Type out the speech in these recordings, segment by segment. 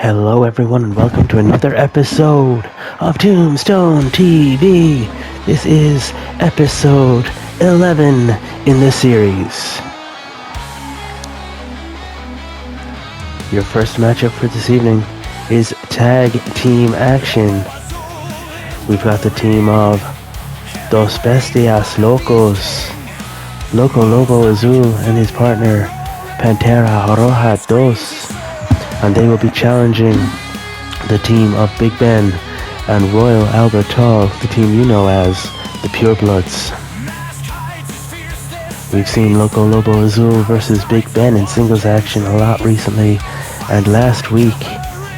Hello everyone and welcome to another episode of Tombstone TV. This is episode 11 in the series. Your first matchup for this evening is tag team action. We've got the team of Dos Bestias Locos, Loco Lobo Azul and his partner Pantera Roja Dos. And they will be challenging the team of Big Ben and Royal Albert Hall, the team you know as the Purebloods. We've seen Loco Lobo Azul versus Big Ben in singles action a lot recently, and last week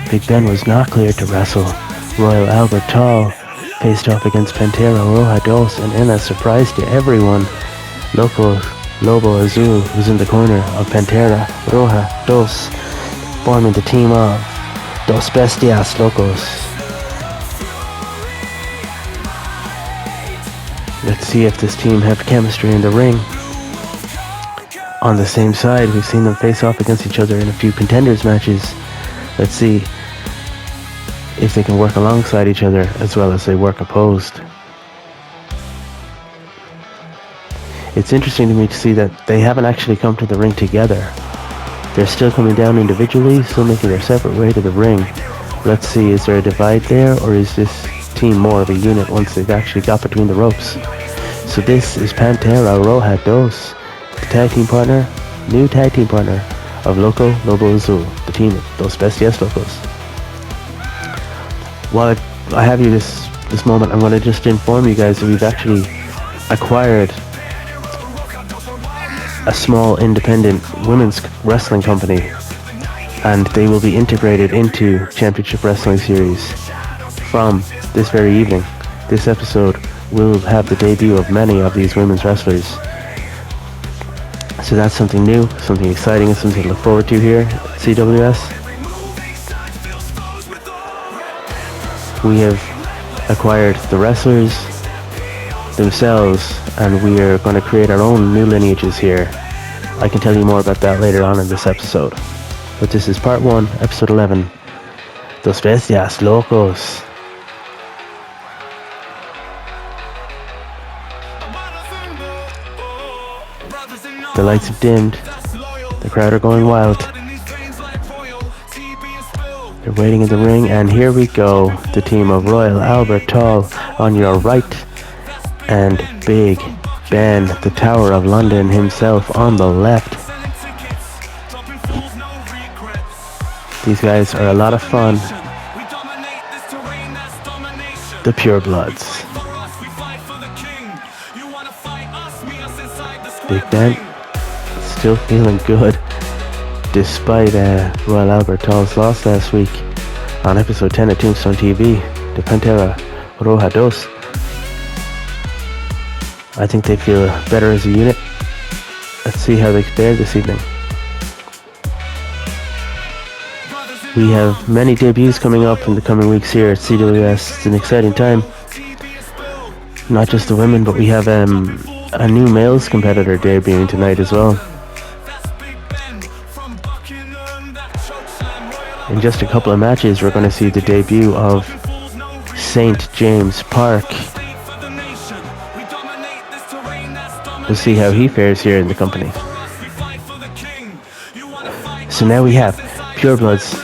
Big Ben was not cleared to wrestle. Royal Albert Hall faced off against Pantera Roja Dos, and in a surprise to everyone, Loco Lobo Azul was in the corner of Pantera Roja Dos, forming the team of Dos Bestias Locos. Let's see if this team have chemistry in the ring. On the same side, we've seen them face off against each other in a few contenders matches. Let's see if they can work alongside each other as well as they work opposed. It's interesting to me to see that they haven't actually come to the ring together. They're still coming down individually, still making their separate way to the ring. Let's see, is there a divide there, or is this team more of a unit once they've actually got between the ropes? So this is Pantera Roja Dos, the tag team partner, new tag team partner of Loco Lobo Azul, the team of Dos Bestias Locos. While I have you this moment, I'm going to just inform you guys that we've actually acquired a small independent women's wrestling company, and they will be integrated into Championship Wrestling Series from this very evening. This episode will have the debut of many of these women's wrestlers. So that's something new, something exciting, and something to look forward to here at CWS. We have acquired the wrestlers themselves, and we are going to create our own new lineages here. I can tell you more about that later on in this episode. But this is part 1, episode 11, Dos Bestias Locos. The lights have dimmed. The crowd are going wild. They're waiting in the ring, and here we go. The team of Royal Albert Hall on your right, and Big Ben, the Tower of London himself, on the left. These guys are a lot of fun. The Purebloods. Big Ben still feeling good despite Royal Albert Hall's loss last week on episode 10 of Tombstone TV to Pantera Roja Dos. I think they feel better as a unit. Let's see how they fare this evening. We have many debuts coming up in the coming weeks here at CWS. It's an exciting time. Not just the women, but we have a new males competitor debuting tonight as well. In just a couple of matches, we're going to see the debut of St. James Park. We'll see how he fares here in the company. So now we have Purebloods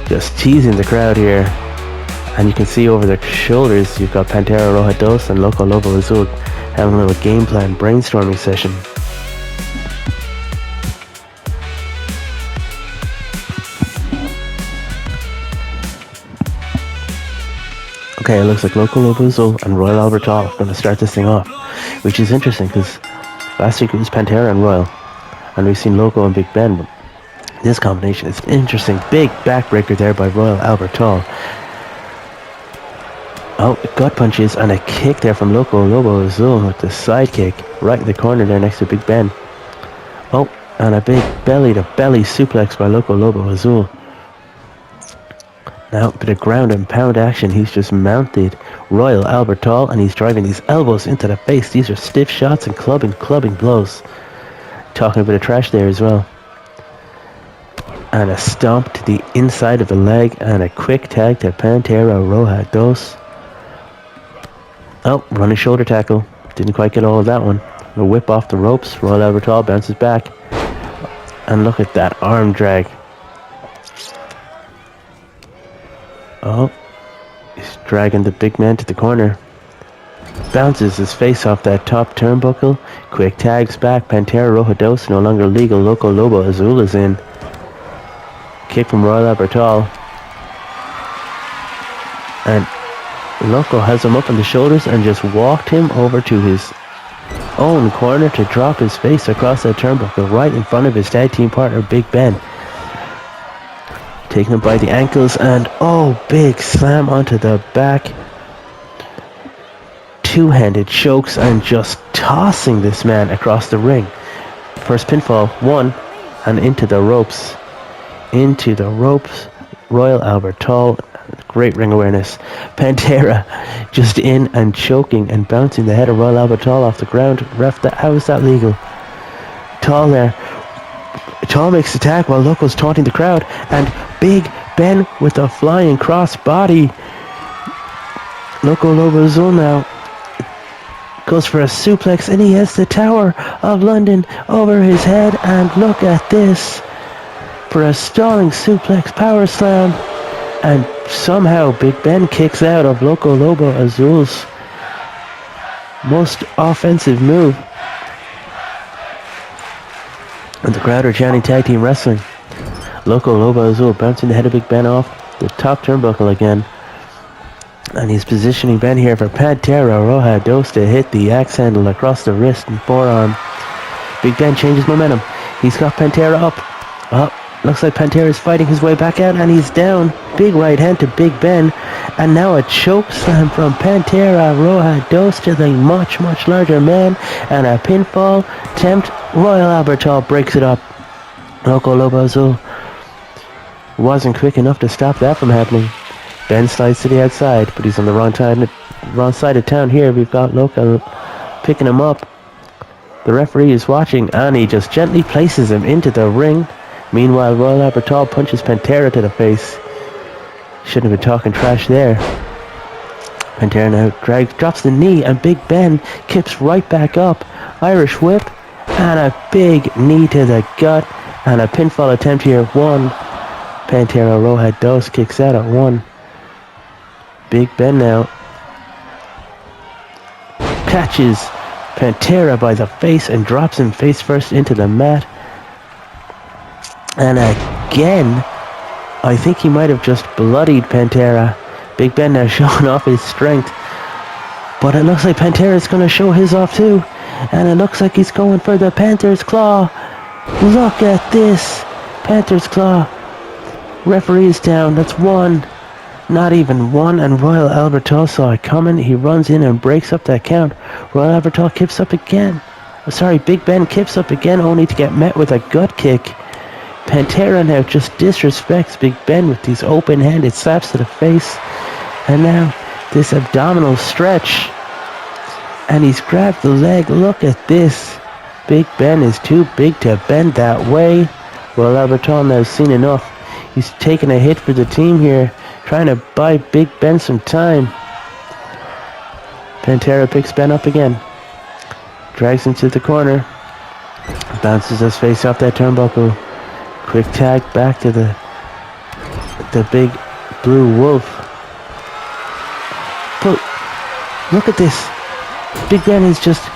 just teasing the crowd here, and you can see over their shoulders you've got Pantera Roja Dos and Loco Lobo Azul having a little game plan brainstorming session. Okay, it looks like Loco Lobo Azul and Royal Albert Hall are going to start this thing off, which is interesting because last week it was Pantera and Royal, and we've seen Loco and Big Ben, but this combination is interesting. Big backbreaker there by Royal Albert Hall. Oh, gut punches and a kick there from Loco Lobo Azul with the side kick right in the corner there next to Big Ben. Oh, and a big belly-to-belly suplex by Loco Lobo Azul. Now, a bit of ground and pound action. He's just mounted Royal Albert Hall, and he's driving these elbows into the face. These are stiff shots and clubbing blows. Talking a bit of trash there as well. And a stomp to the inside of the leg and a quick tag to Pantera Roja Dos. Oh, running shoulder tackle. Didn't quite get all of that one. A whip off the ropes. Royal Albertal bounces back. And look at that arm drag. Oh, he's dragging the big man to the corner. Bounces his face off that top turnbuckle. Quick tags back. Pantera Roja Dos no longer legal. Loco Lobo Azul is in. Kick from Royal Albertal. And Loco has him up on the shoulders and just walked him over to his own corner to drop his face across that turnbuckle right in front of his tag team partner Big Ben. Taking him by the ankles and big slam onto the back. Two-handed chokes and just tossing this man across the ring. First pinfall, 1, and into the ropes. Into the ropes. Royal Albertal. Great ring awareness. Pantera just in and choking and bouncing the head of Royal Albertal off the ground. Ref, how is that legal? Tall there. Tall makes the tag while Loco's taunting the crowd. And Big Ben with a flying cross body. Loco Lobo Azul now goes for a suplex and he has the Tower of London over his head. And look at this. For a stalling suplex power slam. And somehow Big Ben kicks out of Loco Lobo Azul's most offensive move. And the crowd are chanting tag team wrestling. Loco Lobo Azul bouncing the head of Big Ben off the top turnbuckle again. And he's positioning Ben here for Pantera Roja Dos to hit the axe handle across the wrist and forearm. Big Ben changes momentum. He's got Pantera up. Looks like Pantera is fighting his way back out and he's down. Big right hand to Big Ben. And now a choke slam from Pantera Roja Dos to the much, much larger man. And a pinfall attempt. Royal Albertal breaks it up. Loco Lobo Azul wasn't quick enough to stop that from happening. Ben slides to the outside, but he's on the wrong side of town here. We've got Loco picking him up. The referee is watching and he just gently places him into the ring. Meanwhile, Royal Albertal punches Pantera to the face. Shouldn't have been talking trash there. Pantera now drops the knee, and Big Ben kips right back up. Irish whip, and a big knee to the gut, and a pinfall attempt here. 1. Pantera Roja Dos kicks out at 1. Big Ben now catches Pantera by the face and drops him face first into the mat. And again, I think he might have just bloodied Pantera. Big Ben now showing off his strength. But it looks like Pantera's going to show his off too. And it looks like he's going for the Panther's Claw. Look at this. Panther's Claw. Referee is down. That's 1. Not even 1. And Royal Albertal saw it coming. He runs in and breaks up that count. Royal Albertal kips up again. Big Ben kips up again, only to get met with a gut kick. Pantera now just disrespects Big Ben with these open-handed slaps to the face. And now this abdominal stretch. And he's grabbed the leg. Look at this. Big Ben is too big to bend that way. Well, Albertal now seen enough. He's taking a hit for the team here, trying to buy Big Ben some time. Pantera picks Ben up again. Drags him to the corner. Bounces his face off that turnbuckle. Quick tag back to the big blue wolf. But look at this. Big Ben is just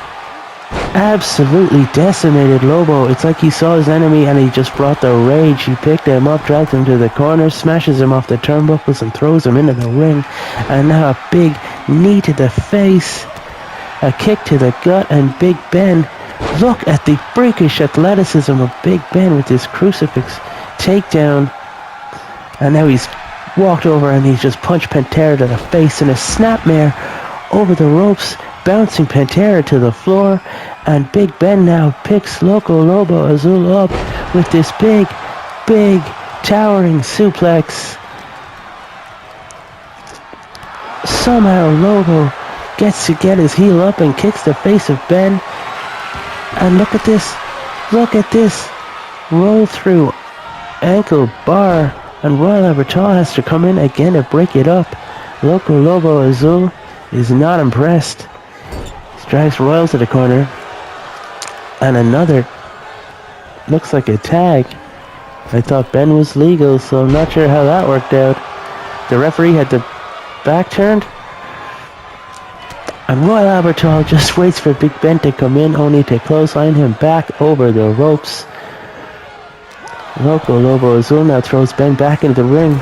absolutely decimated Lobo. It's like he saw his enemy and he just brought the rage. He picked him up, dragged him to the corner, smashes him off the turnbuckles and throws him into the ring. And now a big knee to the face. A kick to the gut, and Big Ben. Look at the freakish athleticism of Big Ben with this crucifix takedown. And now he's walked over and he's just punched Pantera to the face in a snapmare over the ropes, bouncing Pantera to the floor. And Big Ben now picks Loco Lobo Azul up with this big, towering suplex. Somehow Lobo gets to get his heel up and kicks the face of Ben. And look at this. Roll through ankle bar, and Royal Albertal has to come in again to break it up. Loco Lobo Azul is not impressed. He drives Royal to the corner. And another, looks like a tag. I thought Ben was legal, so I'm not sure how that worked out. The referee had the back turned. And Royal Albertal just waits for Big Ben to come in, only to clothesline him back over the ropes. Loco Lobo Azul now throws Ben back into the ring.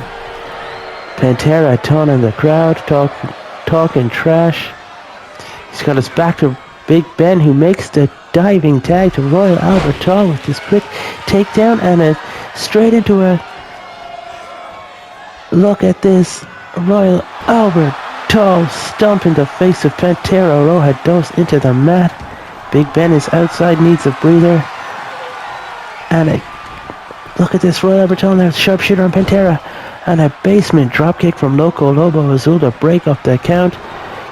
Pantera taunting the crowd, talking trash. He's got his back to Big Ben, who makes the diving tag to Royal Albertal with this quick takedown and a straight into a... Look at this. Royal Albertal stomping the face of Pantera Roja into the mat. Big Ben is outside, needs a breather. And look at this. Royal Albertal now, sharpshooter on Pantera. And a basement dropkick from Loco Lobo Azul to break up the count,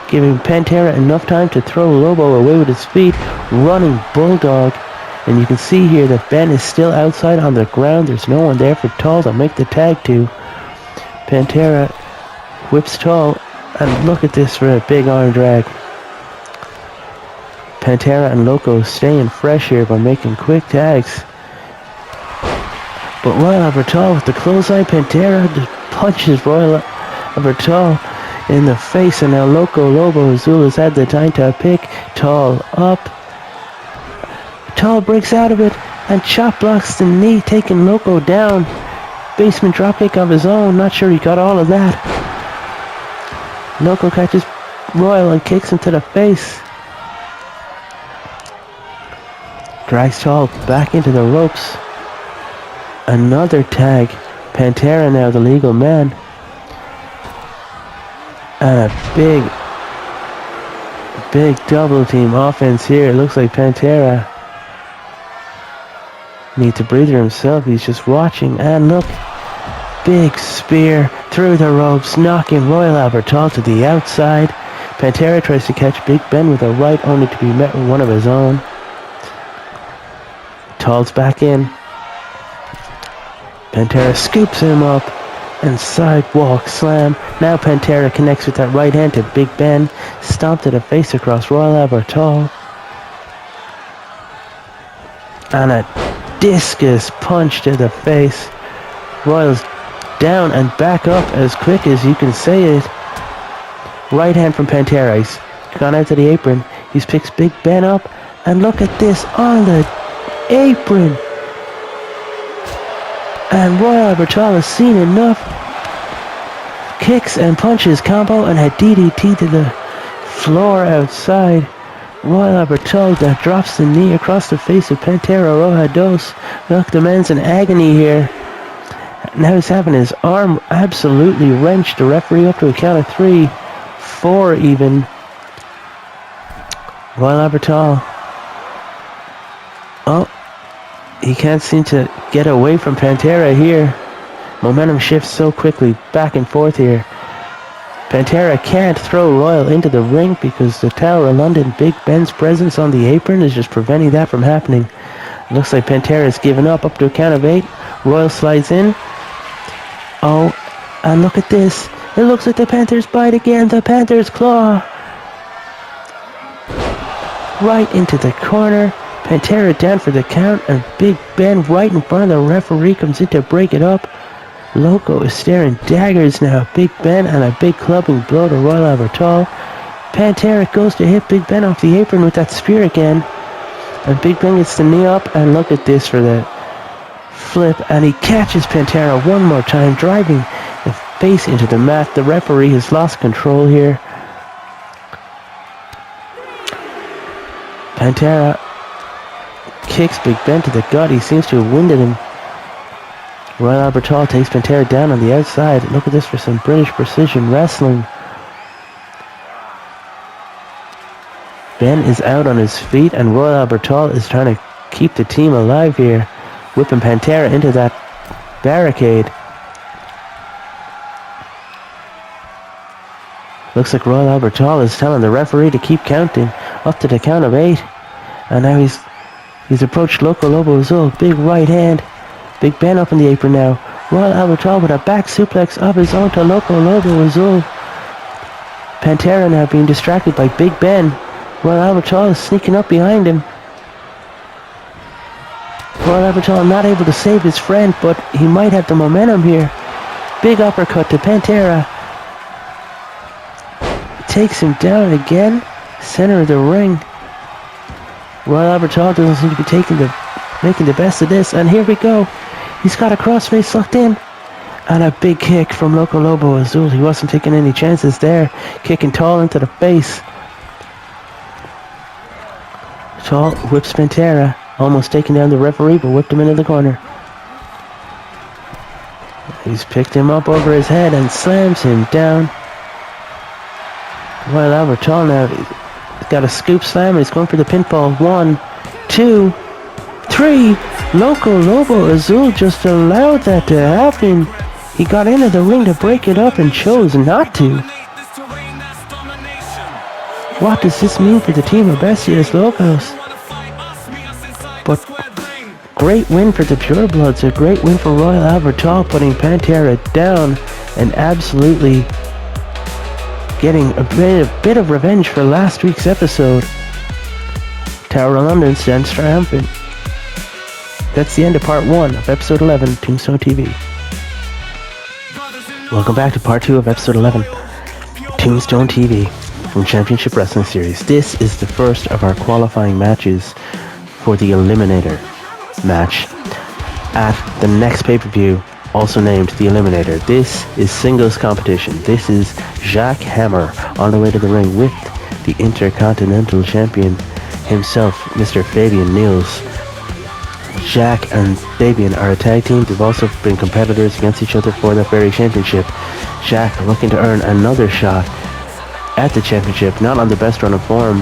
giving Pantera enough time to throw Lobo away with his feet. Running Bulldog. And you can see here that Ben is still outside on the ground. There's no one there for Tall to make the tag to. Pantera whips Tall. And look at this for a big arm drag. Pantera and Loco staying fresh here by making quick tags. But Royal Albertal with the clothesline. Pantera just punches Royal Albertal in the face, and now Loco Lobo Azul has had the time to pick Tall up. Tall breaks out of it and chop blocks the knee, taking Loco down. Basement dropkick of his own. Not sure he got all of that. Loco catches Royal and kicks him to the face. Drags Tall back into the ropes. Another tag. Pantera now the legal man. And a big double team offense here. It looks like Pantera needs a breather himself. He's just watching. And look, big spear through the ropes, knocking Royal Albertal to the outside. Pantera tries to catch Big Ben with a right, only to be met with one of his own. Tall's back in. Pantera scoops him up and sidewalk slam. Now Pantera connects with that right hand to Big Ben. Stomp to the face across Royal Albertal. And a discus punch to the face. Royal's down and back up as quick as you can say it. Right hand from Pantera. He's gone out to the apron. He's picked Big Ben up. And look at this on the apron. And Royal Albertal has seen enough. Kicks and punches combo and a DDT to the floor outside. Royal Albertal that drops the knee across the face of Pantera Roja Dos. Look, the man's in agony here. Now he's having his arm absolutely wrenched. The referee up to a count of 3, 4 even. Royal Albertal. Oh. He can't seem to get away from Pantera here. Momentum shifts so quickly back and forth here. Pantera can't throw Royal into the ring because the Tower of London Big Ben's presence on the apron is just preventing that from happening. It looks like Pantera's given up to a count of 8. Royal slides in. Oh, and look at this. It looks like the Panther's bite again. The Panther's claw. Right into the corner. Pantera down for the count, and Big Ben right in front of the referee comes in to break it up. Loco is staring daggers now. Big Ben and a big clubbing blow to Royal Albertal. Pantera goes to hit Big Ben off the apron with that spear again. And Big Ben gets the knee up, and look at this for the flip. And he catches Pantera one more time, driving the face into the mat. The referee has lost control here. Pantera kicks Big Ben to the gut. He seems to have winded him. Royal Albertal takes Pantera down on the outside. Look at this for some British precision wrestling. Ben is out on his feet, and Royal Albertal is trying to keep the team alive here, whipping Pantera into that barricade. Looks like Royal Albertal is telling the referee to keep counting up to the count of 8. And now he's approached Loco Lobo Azul. Big right hand. Big Ben up in the apron now. Royal Albert with a back suplex of his own to Loco Lobo Azul. Pantera now being distracted by Big Ben. Royal Albert is sneaking up behind him. Royal Albert not able to save his friend, but he might have the momentum here. Big uppercut to Pantera. Takes him down again. Center of the ring. Royal Albert doesn't seem to be making the best of this, and here we go. He's got a crossface locked in. And a big kick from Loco Lobo Azul. He wasn't taking any chances there. Kicking tall into the face. Tall whips Pantera. Almost taking down the referee, but whipped him into the corner. He's picked him up over his head and slams him down. Royal Albert now, he's got a scoop slam. He's going for the pinfall. 1, 2, 3. Loco Lobo Azul just allowed that to happen. He got into the ring to break it up and chose not to. What does this mean for the team of Bestias Locos? But great win for the Purebloods, a great win for Royal Albert, putting Pantera down and absolutely getting a bit of revenge for last week's episode. Tower of London stands triumphant. That's the end of part 1 of episode 11, Tombstone TV. Welcome back to part 2 of episode 11, Tombstone TV from Championship Wrestling Series. This is the first of our qualifying matches for the Eliminator match at the next pay-per-view, also named the Eliminator. This is singles competition. This is Jacques Hammer on the way to the ring with the Intercontinental Champion himself, Mr. Fabian Niels. Jacques and Fabian are a tag team. They've also been competitors against each other for that very championship. Jacques looking to earn another shot at the championship, not on the best run of form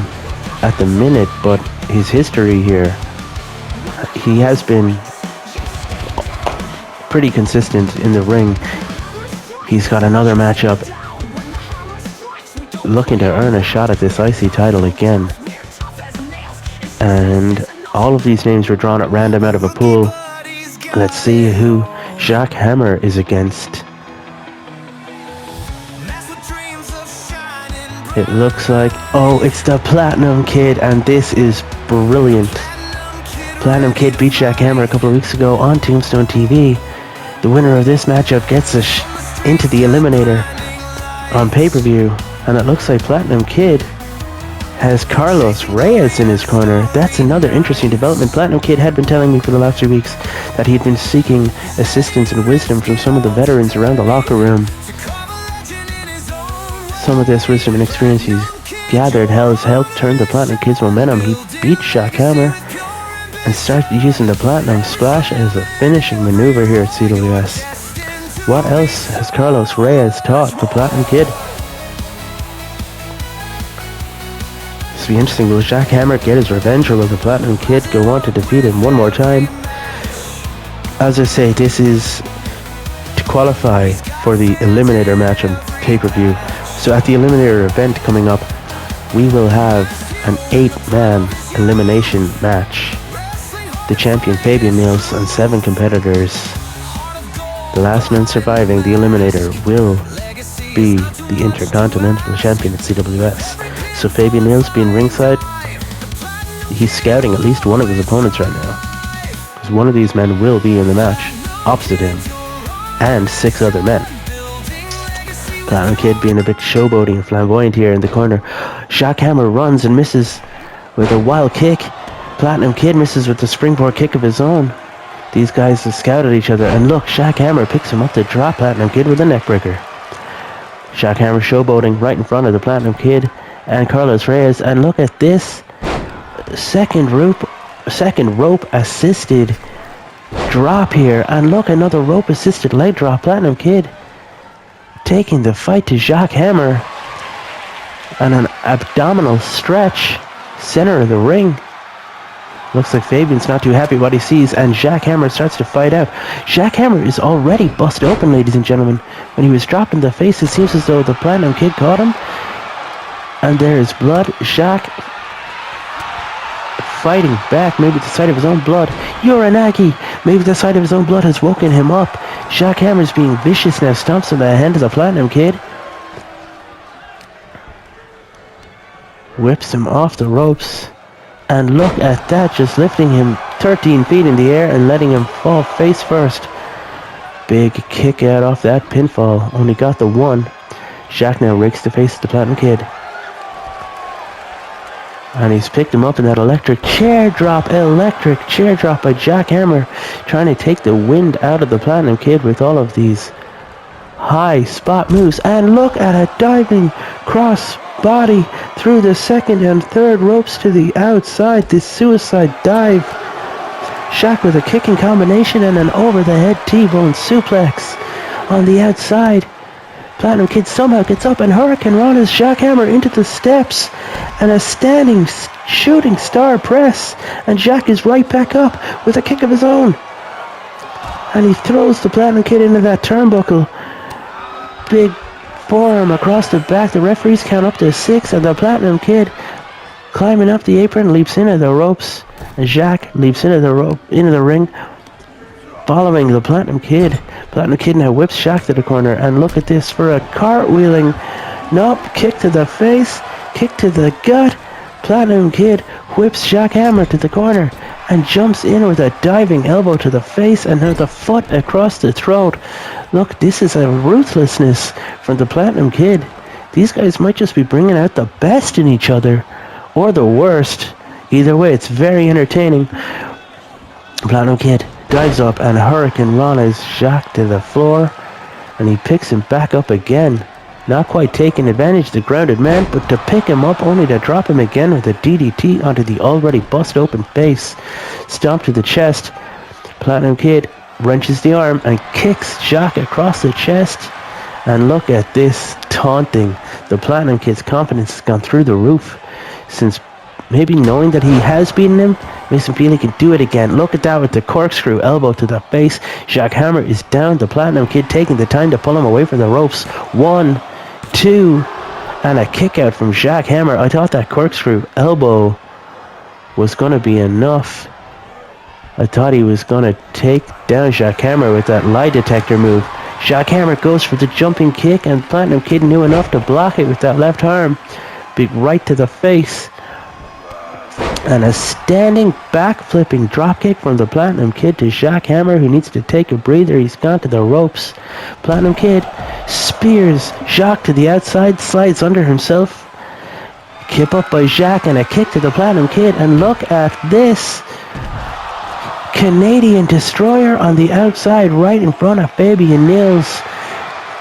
at the minute, but his history here, he has been pretty consistent in the ring. He's got another matchup looking to earn a shot at this IC title again. And all of these names were drawn at random out of a pool. Let's see who Jacques Hammer is against. It looks like, oh, it's the Platinum Kid, and this is brilliant. Platinum Kid beat Jacques Hammer a couple of weeks ago on Tombstone TV. The winner of this matchup gets into the Eliminator on pay-per-view, and it looks like Platinum Kid has Carlos Reyes in his corner. That's another interesting development. Platinum Kid had been telling me for the last 2 weeks that he'd been seeking assistance and wisdom from some of the veterans around the locker room. Some of this wisdom and experience he's gathered has helped turn the Platinum Kid's momentum. He beat Jacques Hammer and started using the Platinum Splash as a finishing maneuver here at CWS. What else has Carlos Reyes taught the Platinum Kid? This will be interesting. Will Jacques Hammer get his revenge, or will the Platinum Kid go on to defeat him one more time? As I say, this is to qualify for the Eliminator match on pay-per-view. So at the Eliminator event coming up, we will have an 8-man elimination match. The champion Fabian Niels and 7 competitors. The last man surviving the Eliminator will be the Intercontinental Champion at CWS. So Fabian Niels being ringside, he's scouting at least one of his opponents right now, because one of these men will be in the match opposite him, and 6 other men. Platinum Kid being a bit showboating and flamboyant here in the corner. Jacques Hammer runs and misses with a wild kick. Platinum Kid misses with the springboard kick of his own. These guys have scouted each other, and look, Jacques Hammer picks him up to drop Platinum Kid with a neckbreaker. Jacques Hammer showboating right in front of the Platinum Kid and Carlos Reyes, and look at this second rope assisted drop here, and look, another rope assisted leg drop. Platinum Kid taking the fight to Jacques Hammer, and an abdominal stretch center of the ring. Looks like Fabian's not too happy what he sees, and Jacques Hammer starts to fight out. Jacques Hammer is already busted open, ladies and gentlemen. When he was dropped in the face, it seems as though the Platinum Kid caught him, and there is blood. Jacques fighting back. Maybe the sight of his own blood. Uranagi! Maybe the sight of his own blood has woken him up. Jackhammer's being vicious now. Stomps on the hand of the Platinum Kid. Whips him off the ropes. And look at that, just lifting him 13 feet in the air and letting him fall face first. Big kick out off that pinfall. Only got the one. Jack now rakes the face of the Platinum Kid. And he's picked him up in that electric chair drop by Jackhammer, trying to take the wind out of the Platinum Kid with all of these high spot moves. And look at a diving cross body through the second and third ropes to the outside. This suicide dive. Shaq with a kicking combination and an over-the-head T-bone suplex on the outside. Platinum Kid somehow gets up and Hurricane Rana's Jackhammer into the steps and a standing shooting star press, and Jack is right back up with a kick of his own, and he throws the Platinum Kid into that turnbuckle. Big forearm across the back. The referees count up to 6, and the Platinum Kid climbing up the apron leaps into the ropes, and Jack leaps into the ring following the Platinum Kid. Platinum Kid now whips Shaq to the corner, and look at this for a cartwheeling. Nope, kick to the face, kick to the gut. Platinum Kid whips Jackhammer to the corner and jumps in with a diving elbow to the face and now the foot across the throat. Look, this is a ruthlessness from the Platinum Kid. These guys might just be bringing out the best in each other, or the worst. Either way, it's very entertaining. Platinum Kid dives up and Hurricane Rana's Jack to the floor, and he picks him back up again. Not quite taking advantage of the grounded man, but to pick him up only to drop him again with a DDT onto the already bust open face. Stomp to the chest. Platinum Kid wrenches the arm and kicks Jack across the chest. And look at this taunting. The Platinum Kid's confidence has gone through the roof since maybe knowing that he has beaten him makes him feel he can do it again. Look at that with the corkscrew elbow to the face. Jackhammer is down. The Platinum Kid taking the time to pull him away from the ropes. 1, 2, and a kick out from Jackhammer. I thought that corkscrew elbow was going to be enough. I thought he was going to take down Jackhammer with that lie detector move. Jackhammer goes for the jumping kick, and Platinum Kid knew enough to block it with that left arm. Big right to the face. And a standing back-flipping dropkick from the Platinum Kid to Jackhammer, who needs to take a breather. He's gone to the ropes. Platinum Kid spears Jacques to the outside, slides under himself. Kip up by Jacques and a kick to the Platinum Kid. And look at this. Canadian Destroyer on the outside right in front of Fabian Nils.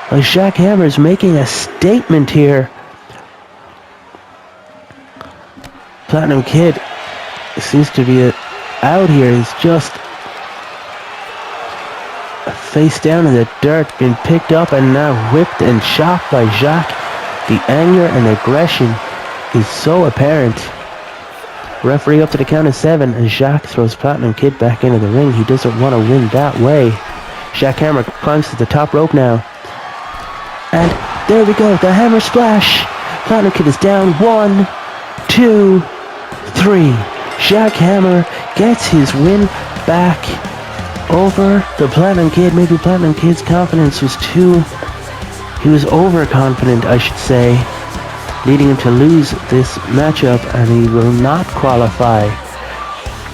Jackhammer's making a statement here. Platinum Kid seems to be out here. He's just face down in the dirt, been picked up and now whipped and chopped by Jacques. The anger and aggression is so apparent. Referee up to the count of 7, and Jacques throws Platinum Kid back into the ring. He doesn't want to win that way. Jackhammer climbs to the top rope now. And there we go, the hammer splash. Platinum Kid is down. 1, 2, 3. Jackhammer gets his win back over the Platinum Kid. Maybe Platinum Kid's confidence was he was overconfident, I should say, leading him to lose this matchup, and he will not qualify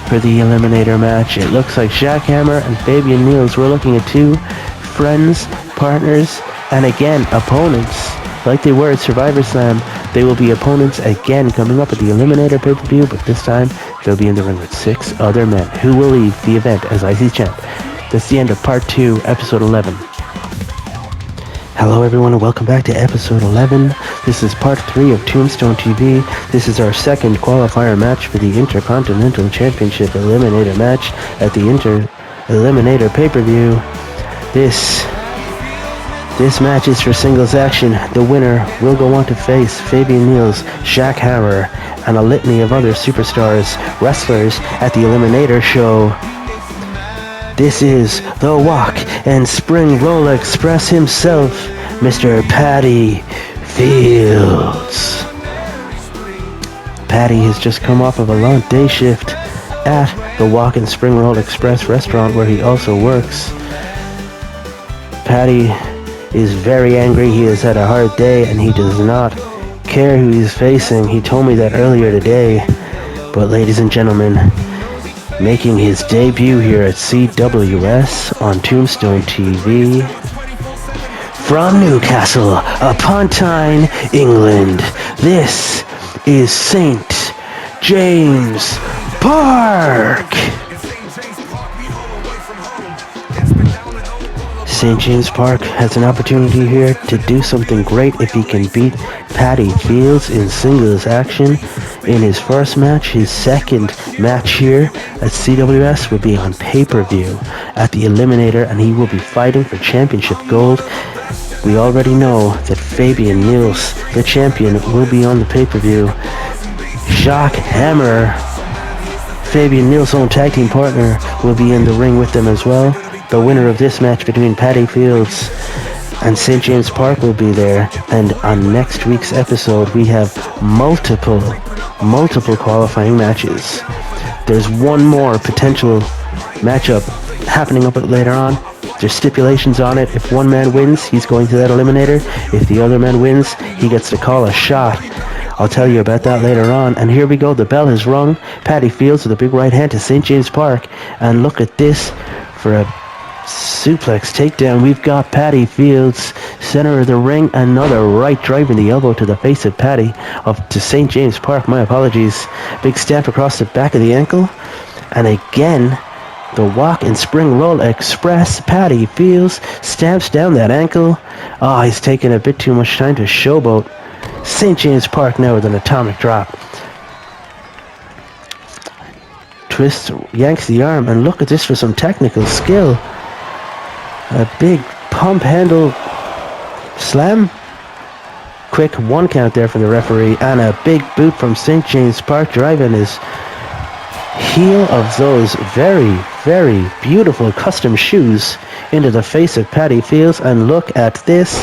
for the Eliminator match. It looks like Jackhammer and Fabian Nils, we're looking at 2 friends, partners, and again, opponents. Like they were at Survivor Slam, they will be opponents again coming up at the Eliminator pay-per-view, but this time they'll be in the ring with 6 other men who will leave the event as IC champ. That's the end of part 2, episode 11. Hello everyone and welcome back to episode 11. This is part 3 of Tombstone TV. This is our second qualifier match for the Intercontinental Championship Eliminator match at the Eliminator pay-per-view. This match is for singles action. The winner will go on to face Fabian Nils, Jackhammer, and a litany of other superstars, wrestlers at the Eliminator show. This is the Walk and Spring Roll Express himself, Mr. Paddy Fields. Patty has just come off of a long day shift at the Walk-In Spring Roll Express restaurant where he also works. Patty is very angry. He has had a hard day and he does not care who he's facing. He told me that earlier today. But ladies and gentlemen, making his debut here at CWS on Tombstone TV, from Newcastle upon Tyne, England, this is St. James Park. St. James Park has an opportunity here to do something great if he can beat Paddy Fields in singles action in his first match. His second match here at CWS will be on pay-per-view at the Eliminator, and he will be fighting for championship gold. We already know that Fabian Niels, the champion, will be on the pay-per-view. Jacques Hammer, Fabian Niels' own tag team partner, will be in the ring with them as well. The winner of this match between Paddy Fields and St. James Park will be there. And on next week's episode, we have multiple qualifying matches. There's one more potential matchup happening up later on. There's stipulations on it. If one man wins, he's going to that eliminator. If the other man wins, he gets to call a shot. I'll tell you about that later on. And here we go. The bell has rung. Paddy Fields with a big right hand to St. James Park. And look at this for a suplex takedown. We've got Paddy Fields, center of the ring, another right driving the elbow to the face of Paddy, to St. James Park, my apologies. Big stamp across the back of the ankle, and again, the Walk-In Spring Roll Express. Paddy Fields stamps down that ankle. He's taking a bit too much time to showboat. St. James Park now with an atomic drop. Twists, yanks the arm, and look at this for some technical skill. A big pump handle slam. Quick 1 count there from the referee, and a big boot from St. James Park, driving his heel of those very, very beautiful custom shoes into the face of Paddy Fields. And look at this.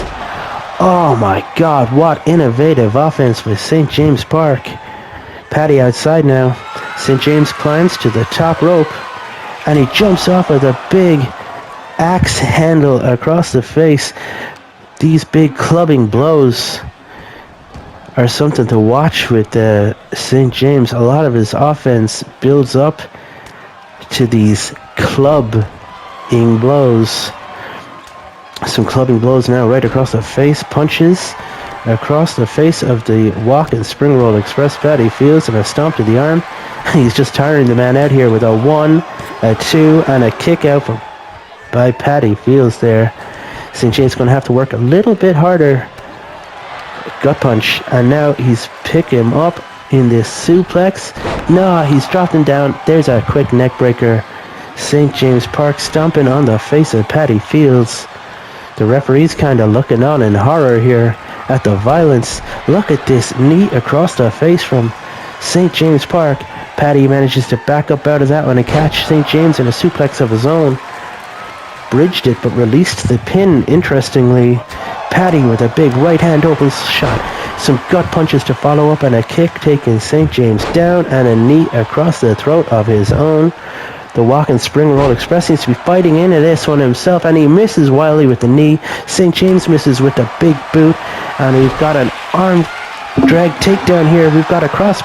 Oh my God, what innovative offense with St. James Park. Paddy outside now. St. James climbs to the top rope, and he jumps off with a big axe handle across the face. These big clubbing blows are something to watch with St. James. A lot of his offense builds up to these clubbing blows. Some clubbing blows now right across the face. Punches across the face of the Walk-In Spring Roll Express. Paddy Fields, and a stomp to the arm. He's just tiring the man out here with a 1, a 2, and a kick out by Paddy Fields there. St. James going to have to work a little bit harder. Gut punch, and now he's picking him up in this suplex. No, he's dropped him down. There's a quick neck breaker. St. James Park stomping on the face of Paddy Fields. The referee's kind of looking on in horror here at the violence. Look at this knee across the face from St. James Park. Paddy manages to back up out of that one and catch St. James in a suplex of his own. Bridged it, but released the pin. Interestingly, Paddy with a big right hand open shot. Some gut punches to follow up, and a kick taking St. James down, and a knee across the throat of his own. The Walk-In Spring Roll Express seems to be fighting into this one himself, and he misses wildly with the knee. St. James misses with the big boot, and we've got an arm drag takedown here. We've got a cross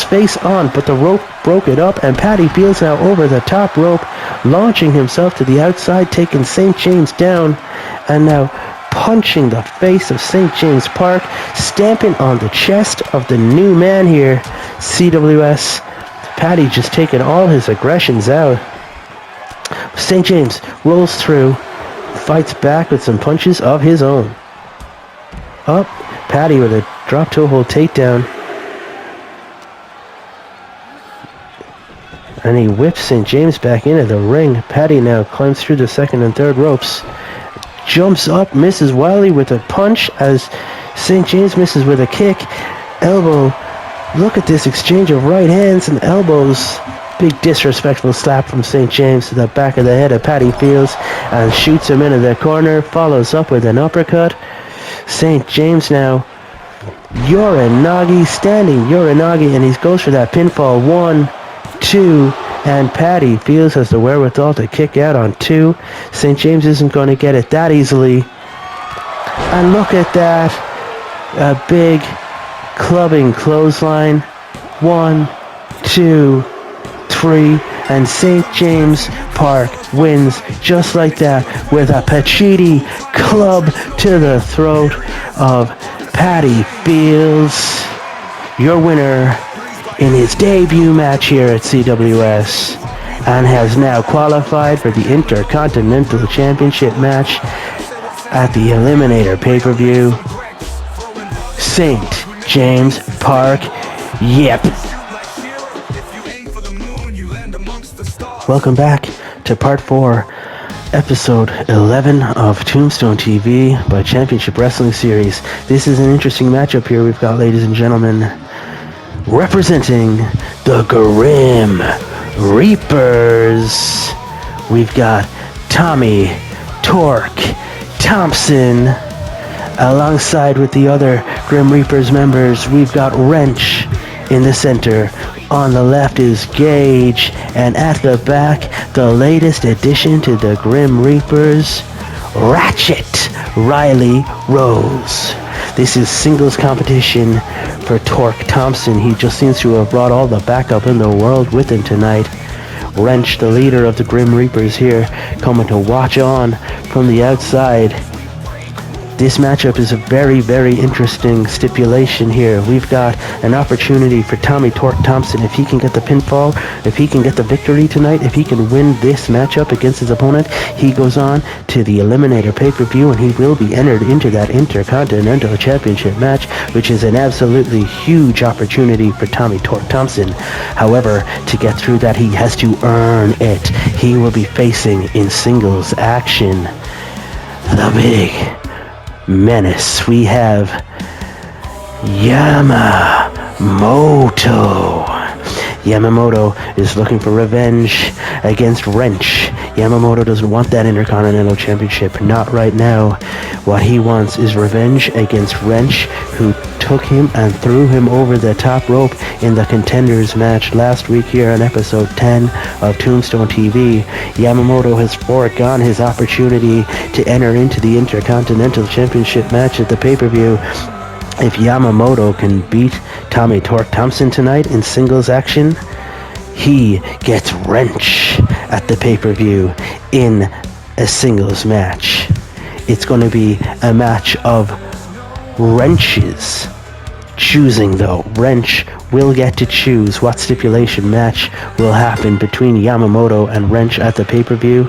face on, but the rope broke it up, and Paddy Fields now over the top rope, launching himself to the outside, taking St. James down, and now punching the face of St. James Park, stamping on the chest of the new man here, CWS. Paddy just taking all his aggressions out. St. James rolls through, fights back with some punches of his own. Up, Paddy with a drop toe hold takedown. And he whips St. James back into the ring. Paddy now climbs through the second and third ropes. Jumps up, misses wildly with a punch as St. James misses with a kick. Elbow. Look at this exchange of right hands and elbows. Big disrespectful slap from St. James to the back of the head of Paddy Fields, and shoots him into the corner. Follows up with an uppercut. St. James now Uranagi, standing Uranagi, and he goes for that pinfall. 1, 2, and Patty feels has the wherewithal to kick out on 2. St. James isn't going to get it that easily. And look at that. A big clubbing clothesline. 1, 2, 3, and St. James Park wins just like that with a Pacitti club to the throat of Patty Beals, your winner in his debut match here at CWS, and has now qualified for the Intercontinental Championship match at the Eliminator pay-per-view. St. James Park, yep. Welcome back to part 4, episode 11 of Tombstone TV by Championship Wrestling Series. This is an interesting matchup here. We've got, ladies and gentlemen, representing the Grim Reapers, we've got Tommy Torque Thompson. Alongside with the other Grim Reapers members, we've got Wrench in the center. On the left is Gage, and at the back, the latest addition to the Grim Reapers, Ratchet Riley Rose. This is singles competition for Torque Thompson. He just seems to have brought all the backup in the world with him tonight. Wrench, the leader of the Grim Reapers here, coming to watch on from the outside. This matchup is a very, very interesting stipulation here. We've got an opportunity for Tommy Torque Thompson. If he can get the pinfall, if he can get the victory tonight, if he can win this matchup against his opponent, he goes on to the Eliminator pay-per-view, and he will be entered into that Intercontinental Championship match, which is an absolutely huge opportunity for Tommy Torque Thompson. However, to get through that, he has to earn it. He will be facing in singles action the big menace. We have Yamamoto. Yamamoto is looking for revenge against Wrench. Yamamoto doesn't want that Intercontinental Championship, not right now. What he wants is revenge against Wrench, who took him and threw him over the top rope in the Contenders match last week here on episode 10 of Tombstone TV. Yamamoto has foregone his opportunity to enter into the Intercontinental Championship match at the pay-per-view. If Yamamoto can beat Tommy Torque Thompson tonight in singles action, he gets Wrench at the pay-per-view in a singles match. It's going to be a match of Wrench's choosing, though. Wrench will get to choose what stipulation match will happen between Yamamoto and Wrench at the pay-per-view.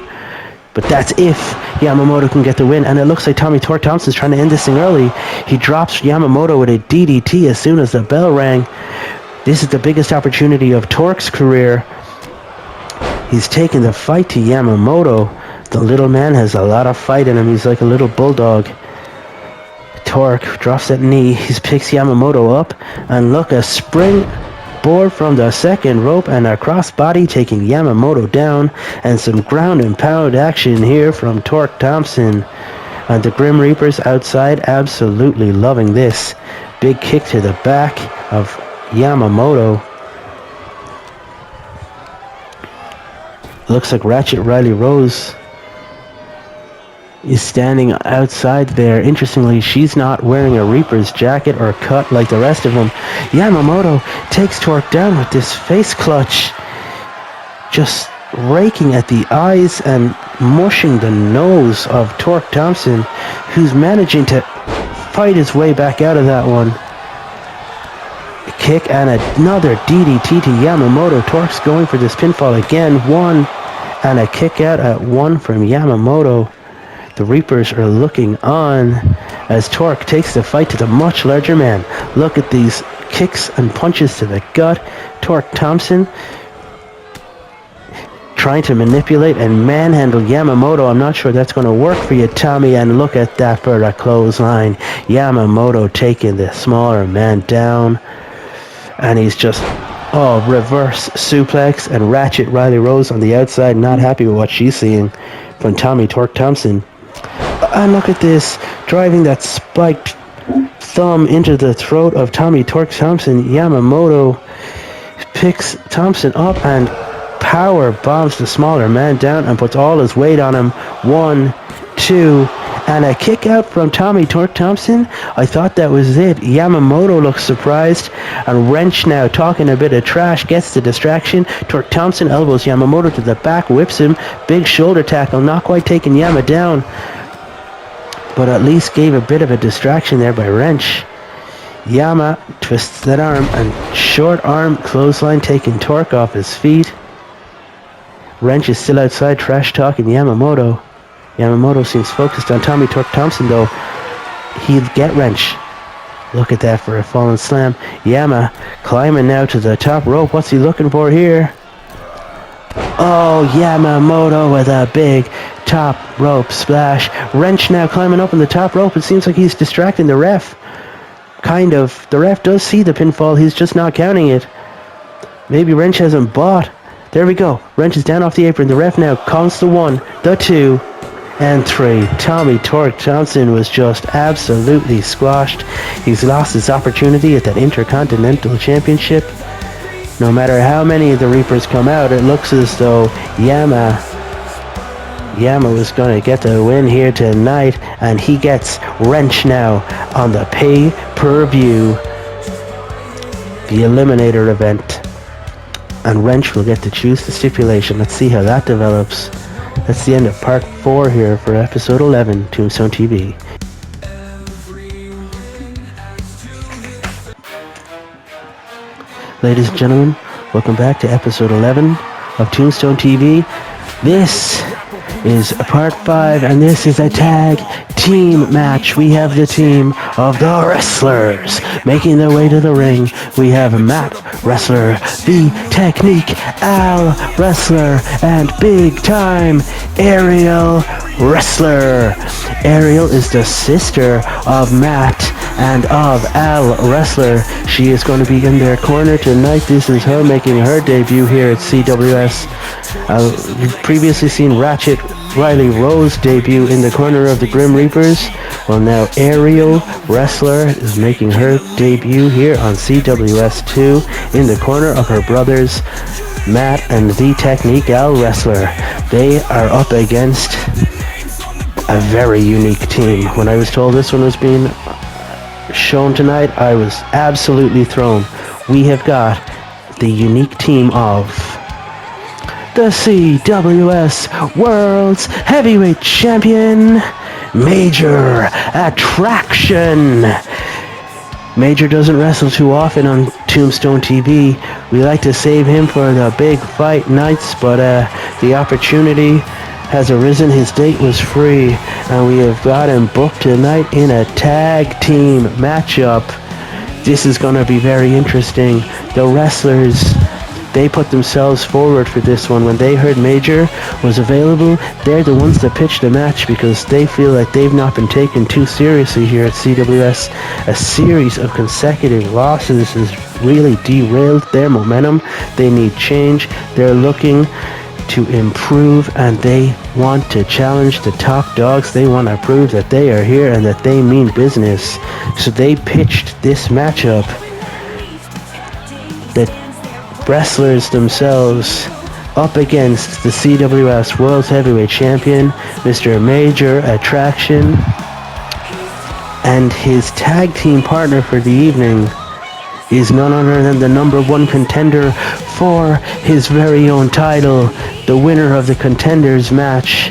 But that's if Yamamoto can get the win. And it looks like Tommy Torque Thompson's trying to end this thing early. He drops Yamamoto with a DDT as soon as the bell rang. This is the biggest opportunity of Torque's career. He's taking the fight to Yamamoto. The little man has a lot of fight in him. He's like a little bulldog. Torque drops that knee. He picks Yamamoto up. And look, a spring board from the second rope and a crossbody taking Yamamoto down, and some ground and pound action here from Torque Thompson. And the Grim Reapers outside absolutely loving this. Big kick to the back of Yamamoto. Looks like Ratchet Riley Rose is standing outside there. Interestingly, she's not wearing a Reaper's jacket or cut like the rest of them. Yamamoto takes Torque down with this face clutch, just raking at the eyes and mushing the nose of Torque Thompson, who's managing to fight his way back out of that one. A kick and another DDT to Yamamoto. Torque's going for this pinfall again. One, and a kick out at one from Yamamoto. The Reapers are looking on as Torque takes the fight to the much larger man. Look at these kicks and punches to the gut. Torque Thompson trying to manipulate and manhandle Yamamoto. I'm not sure that's going to work for you, Tommy. And look at that for a clothesline. Yamamoto taking the smaller man down. And he's just, reverse suplex. And Ratchet Riley Rose on the outside, not happy with what she's seeing from Tommy Torque Thompson. And look at this, driving that spiked thumb into the throat of Tommy Torque Thompson. Yamamoto picks Thompson up and power bombs the smaller man down and puts all his weight on him. 1, 2, and a kick out from Tommy Torque Thompson. I thought that was it. Yamamoto looks surprised, and Wrench now talking a bit of trash, gets the distraction. Torque Thompson elbows Yamamoto to the back, whips him. Big shoulder tackle, not quite taking Yama down, but at least gave a bit of a distraction there by Wrench. Yama twists that arm, and short arm clothesline taking Torque off his feet. Wrench is still outside trash talking Yamamoto. Yamamoto seems focused on Tommy Torque Thompson though. He'll get Wrench. Look at that for a fallen slam. Yama climbing now to the top rope. What's he looking for here? Oh, Yamamoto with a big top rope splash. Wrench now climbing up on the top rope. It seems like he's distracting the ref. Kind of. The ref does see the pinfall. He's just not counting it. Maybe Wrench hasn't bought. There we go. Wrench is down off the apron. The ref now counts the 1, the 2, and 3. Tommy Torque Thompson was just absolutely squashed. He's lost his opportunity at that Intercontinental Championship. No matter how many of the Reapers come out, it looks as though Yama was going to get the win here tonight, and he gets Wrench now on the pay-per-view, the Eliminator event. And Wrench will get to choose the stipulation. Let's see how that develops. That's the end of part 4 here for episode 11, Tombstone TV. Ladies and gentlemen, welcome back to episode 11 of Tombstone TV. This is part 5, and this is a tag team match. We have the team of the Wrestlers making their way to the ring. We have Matt Wrestler, the Technique Al Wrestler, and Big Time Ariel Wrestler. Ariel is the sister of Matt and of Al Wrestler. She is going to be in their corner tonight. This is her making her debut here at CWS. You've previously seen Ratchet Riley Rose debut in the corner of the Grim Reapers. Well, now Ariel Wrestler is making her debut here on CWS 2 in the corner of her brothers Matt and the Technique Al Wrestler. They are up against a very unique team. When I was told this one was being shown tonight, I was absolutely thrown. We have got the unique team of the CWS World's Heavyweight Champion, Major Attraction. Major doesn't wrestle too often on Tombstone TV. We like to save him for the big fight nights, but the opportunity has arisen. His date was free, and we have got him booked tonight in a tag team matchup. This is going to be very interesting. The Wrestlers, they put themselves forward for this one. When they heard Major was available, they're the ones that pitched the match because they feel like they've not been taken too seriously here at CWS. A series of consecutive losses has really derailed their momentum. They need change. They're looking to improve, and they want to challenge the top dogs. They want to prove that they are here and that they mean business. So they pitched this matchup. The Wrestlers themselves up against the CWS World's Heavyweight Champion, Mr. Major Attraction, and his tag team partner for the evening is none other than the number 1 contender for his very own title, the winner of the Contenders match.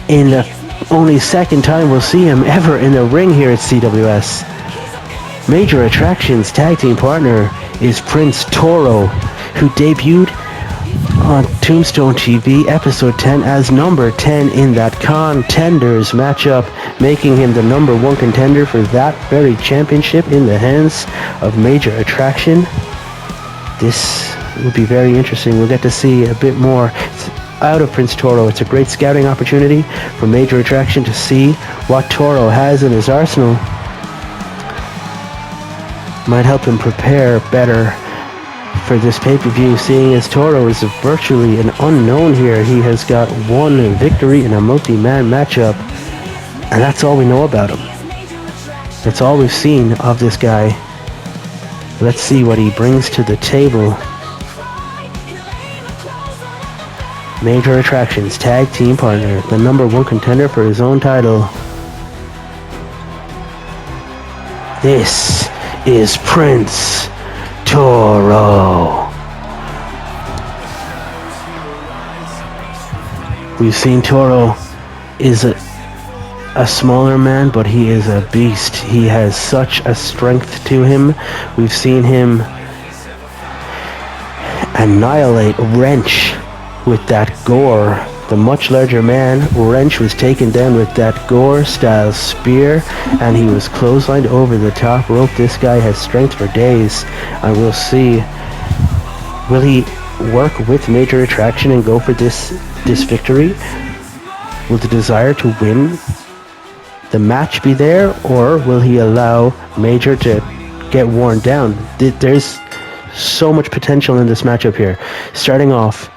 In the only second time we'll see him ever in the ring here at CWS. Major Attraction's tag team partner is Prince Toro, who debuted on Tombstone TV episode 10 as number 10 in that Contenders matchup, making him the number 1 contender for that very championship in the hands of Major Attraction. This will be very interesting. We'll get to see a bit more out of Prince Toro. It's a great scouting opportunity for Major Attraction to see what Toro has in his arsenal. Might help him prepare better for this pay-per-view, seeing as Toro is virtually an unknown here. He has got 1 victory in a multi-man matchup, and that's all we know about him. That's all we've seen of this guy. Let's see what he brings to the table. Major Attractions tag team partner, the #1 contender for his own title. This is Prince Toro. We've seen Toro is a smaller man, but he is a beast. He has such a strength to him. We've seen him annihilate Wrench with that gore. The much larger man, Wrench, was taken down with that gore-style spear, and he was clotheslined over the top rope. This guy has strength for days, and we'll see. Will he work with Major Attraction and go for this victory? Will the desire to win the match be there, or will he allow Major to get worn down? There's so much potential in this matchup here. Starting off,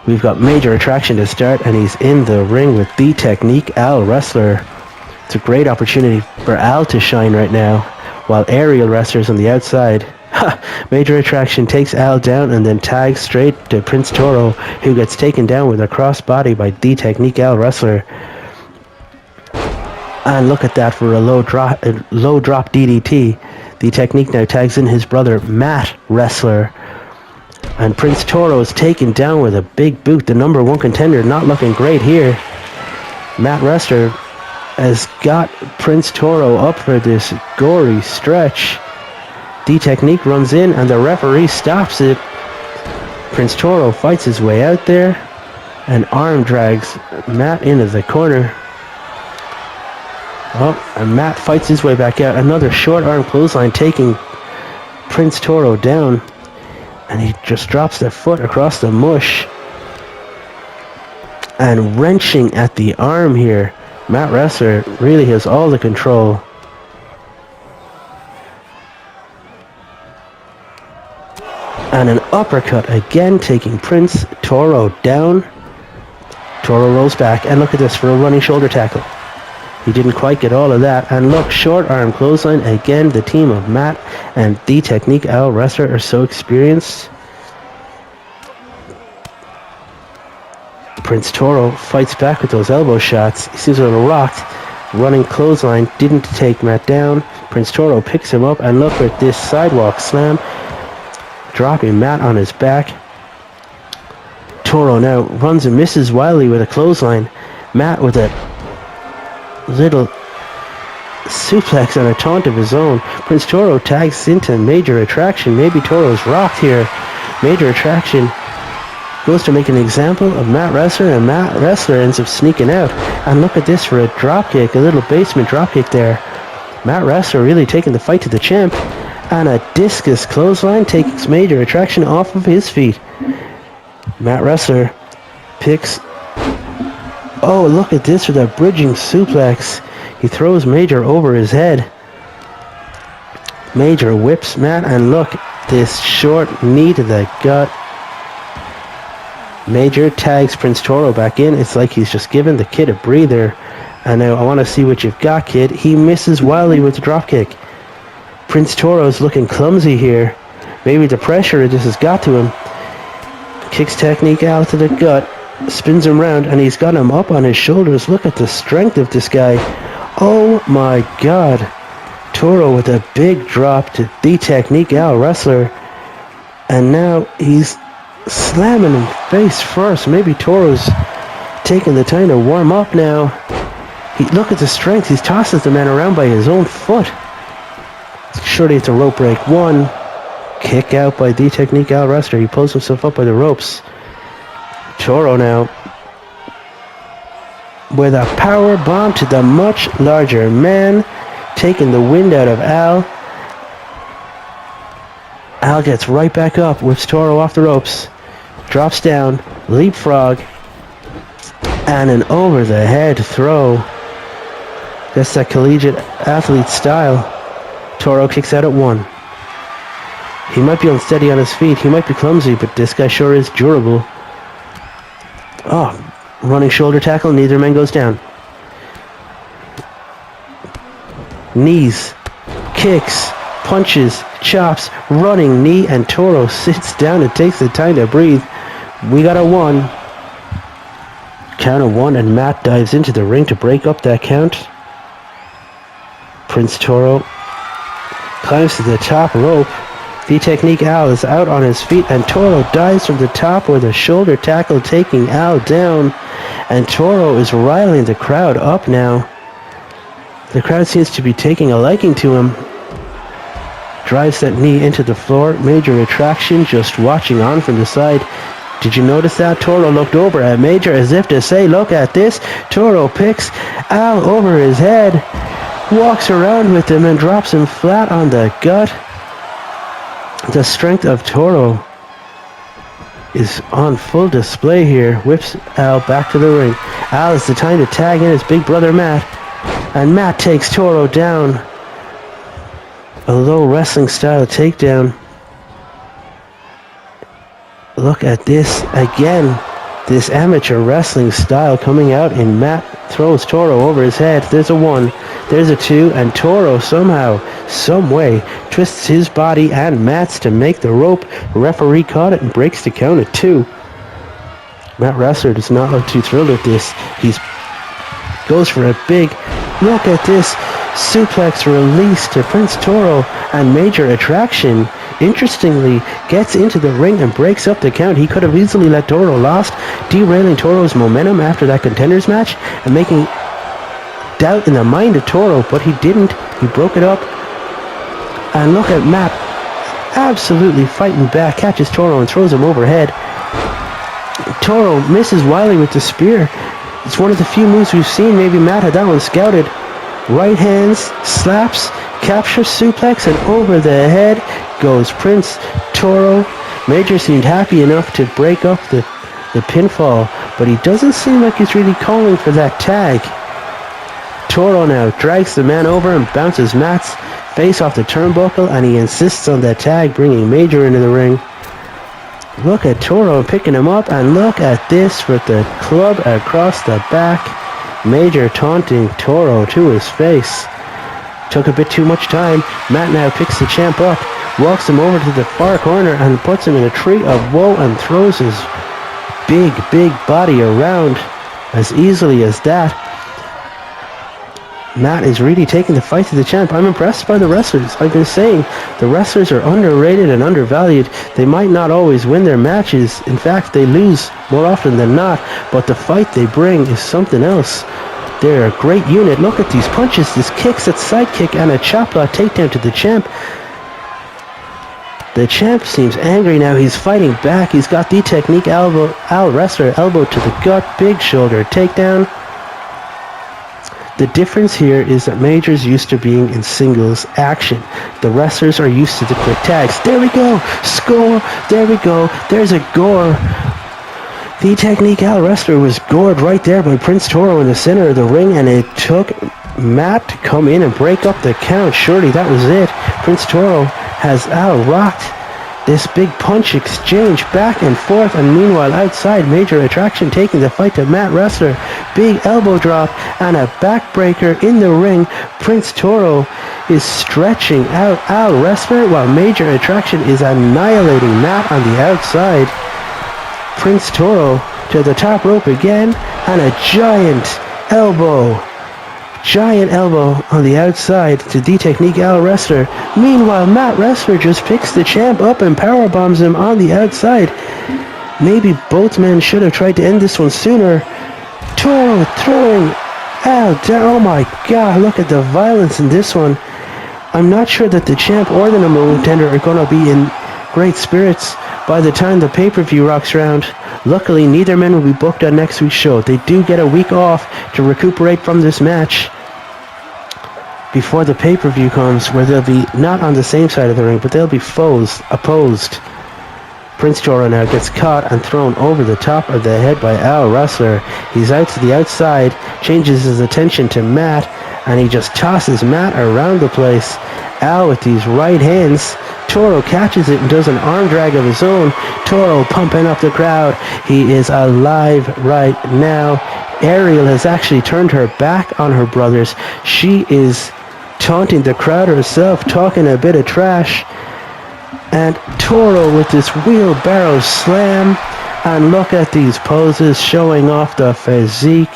we've got Major Attraction to start, and he's in the ring with The Technique, Al Wrestler. It's a great opportunity for Al to shine right now, while Aerial Wrestler's on the outside. Major Attraction takes Al down and then tags straight to Prince Toro, who gets taken down with a crossbody by The Technique, Al Wrestler. And look at that for a low drop DDT. The Technique now tags in his brother, Matt Wrestler. And Prince Toro is taken down with a big boot. The #1 contender not looking great here. Matt Wrestler has got Prince Toro up for this gory stretch. The Technique runs in and the referee stops it. Prince Toro fights his way out there and arm drags Matt into the corner. Oh, and Matt fights his way back out. Another short arm clothesline taking Prince Toro down. And he just drops their foot across the mush. And wrenching at the arm here. Matt Wrestler really has all the control. And an uppercut again, taking Prince Toro down. Toro rolls back, and look at this for a running shoulder tackle. He didn't quite get all of that. And look, short arm clothesline. Again, the team of Matt and The Technique, Al Wrestler, are so experienced. Prince Toro fights back with those elbow shots. He seems a little rocked. Running clothesline didn't take Matt down. Prince Toro picks him up, and look at this sidewalk slam, dropping Matt on his back. Toro now runs and misses wildly with a clothesline. Matt with a little suplex and a taunt of his own. Prince Toro tags into Major Attraction. Maybe Toro's rocked here. Major Attraction goes to make an example of Matt Wrestler, and Matt Wrestler ends up sneaking out. And look at this for a dropkick, a little basement dropkick there. Matt Wrestler really taking the fight to the champ. And a discus clothesline takes Major Attraction off of his feet. Matt Wrestler picks... Oh, look at this with a bridging suplex. He throws Major over his head. Major whips Matt, and look, this short knee to the gut. Major tags Prince Toro back in. It's like he's just giving the kid a breather. And now I want to see what you've got, kid. He misses wildly with the dropkick. Prince Toro's looking clumsy here. Maybe the pressure just has got to him. Kicks Technique out to the gut. Spins him round, and he's got him up on his shoulders. Look at the strength of this guy. Oh my god. Toro with a big drop to The Technique, Al Wrestler. And now he's slamming him face first. Maybe Toro's taking the time to warm up now. Look at the strength. He tosses the man around by his own foot. Shorty it's a rope break. One. Kick out by The Technique, Al Wrestler. He pulls himself up by the ropes. Toro now with a power bomb to the much larger man, taking the wind out of Al. Al gets right back up, whips Toro off the ropes, drops down, leapfrog, and an over the head throw. That's that collegiate athlete style. Toro kicks out at one. He might be unsteady on his feet, he might be clumsy, but this guy sure is durable. Oh, running shoulder tackle, neither man goes down. Knees kicks, punches, chops, running knee, and Toro sits down and takes the time to breathe. We got a 1. Count of 1, and Matt dives into the ring to break up that count. Prince Toro climbs to the top rope. The Technique Al is out on his feet, and Toro dives from the top with a shoulder tackle, taking Al down. And Toro is riling the crowd up now. The crowd seems to be taking a liking to him. Drives that knee into the floor. Major retraction, just watching on from the side. Did you notice that? Toro looked over at Major as if to say, look at this. Toro picks Al over his head, walks around with him and drops him flat on the gut. The strength of Toro is on full display here. Whips Al back to the ring. Al is the time to tag in his big brother Matt. And Matt takes Toro down. A low wrestling style takedown. Look at this again. This amateur wrestling style coming out, and Matt throws Toro over his head. There's a 1, there's a 2, and Toro somehow, some way, twists his body and Matt's to make the rope. Referee caught it and breaks the count at 2. Matt Wrestler does not look too thrilled with this. He goes for a big, look at this, suplex release to Prince Toro, and Major Attraction, interestingly, gets into the ring and breaks up the count. He could have easily let Toro lost, derailing Toro's momentum after that contenders match and making doubt in the mind of Toro, but he didn't. He broke it up. And look at Matt absolutely fighting back, catches Toro and throws him overhead. Toro misses Wiley with the spear. It's one of the few moves we've seen. Maybe Matt had that one scouted. Right hands, slaps, captures suplex, and over the head goes Prince Toro. Major seemed happy enough to break up the pinfall, but he doesn't seem like he's really calling for that tag. Toro now drags the man over and bounces Matt's face off the turnbuckle, and he insists on that tag, bringing Major into the ring. Look at Toro picking him up, and look at this with the club across the back. Major taunting Toro to his face. Took a bit too much time. Matt now picks the champ up, walks him over to the far corner and puts him in a tree of woe and throws his big body around as easily as that. Matt is really taking the fight to the champ. I'm impressed by the wrestlers. I've been saying the wrestlers are underrated and undervalued. They might not always win their matches. In fact, they lose more often than not. But the fight they bring is something else. They're a great unit. Look at these punches, this kicks, that side kick, and a chop block takedown to the champ. The champ seems angry now. He's fighting back. He's got the Technique Al Wrestler elbow to the gut, big shoulder takedown. The difference here is that Major's used to being in singles action. The wrestlers are used to the quick tags. There we go! Score! There we go! There's a gore. The Technique Al Wrestler was gored right there by Prince Toro in the center of the ring, and it took Matt to come in and break up the count. Surely that was it. Prince Toro has Al rocked. This big punch exchange back and forth, and meanwhile outside, Major Attraction taking the fight to Matt Wrestler. Big elbow drop and a backbreaker in the ring. Prince Toro is stretching out Al Wrestler while Major Attraction is annihilating Matt on the outside. Prince Toro to the top rope again, and a giant elbow on the outside to the Technique Al Wrestler. Meanwhile, Matt Wrestler just picks the champ up and powerbombs him on the outside. Maybe both men should have tried to end this one sooner. Toro throwing Al down. Oh my god, look at the violence in this one. I'm not sure that the champ or the number one contender are going to be in great spirits by the time the pay-per-view rocks around. Luckily, neither man will be booked on next week's show. They do get a week off to recuperate from this match before the pay-per-view comes, where they'll be not on the same side of the ring, but they'll be opposed. Prince Toro now gets caught and thrown over the top of the head by Al Wrestler. He's out to the outside, changes his attention to Matt, and he just tosses Matt around the place. Al with these right hands. Toro catches it and does an arm drag of his own. Toro pumping up the crowd. He is alive right now. Ariel has actually turned her back on her brothers. She is taunting the crowd herself, talking a bit of trash. And Toro with this wheelbarrow slam. And look at these poses showing off the physique.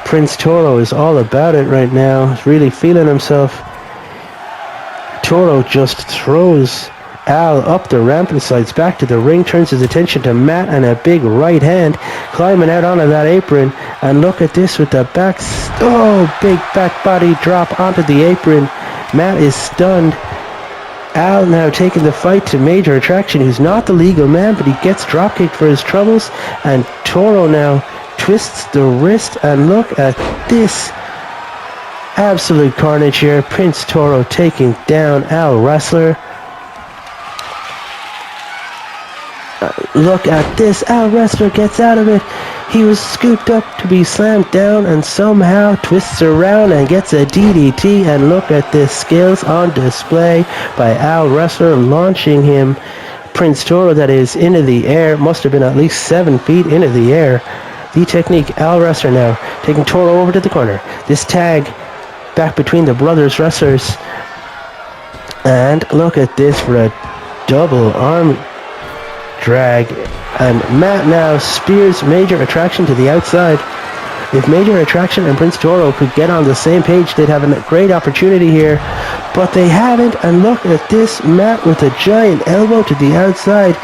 Prince Toro is all about it right now. He's really feeling himself. Toro just throws Al up the ramp and slides back to the ring, turns his attention to Matt and a big right hand climbing out onto that apron. And look at this with the back, big back body drop onto the apron. Matt is stunned. Al now taking the fight to Major Attraction, who's not the legal man, but he gets dropkicked for his troubles. And Toro now twists the wrist, and look at this. Absolute carnage here. Prince Toro taking down Al Wrestler. Look at this. Al Wrestler gets out of it. He was scooped up to be slammed down and somehow twists around and gets a DDT. And look at this. Skills on display by Al Wrestler, launching him, Prince Toro, that is, into the air. Must have been at least 7 feet into the air. The technique. Al Wrestler now taking Toro over to the corner. This tag back between the brothers wrestlers. And look at this for a double arm drag. And Matt now spears Major Attraction to the outside. If Major Attraction and Prince Toro could get on the same page, they'd have a great opportunity here. But they haven't. And look at this. Matt with a giant elbow to the outside.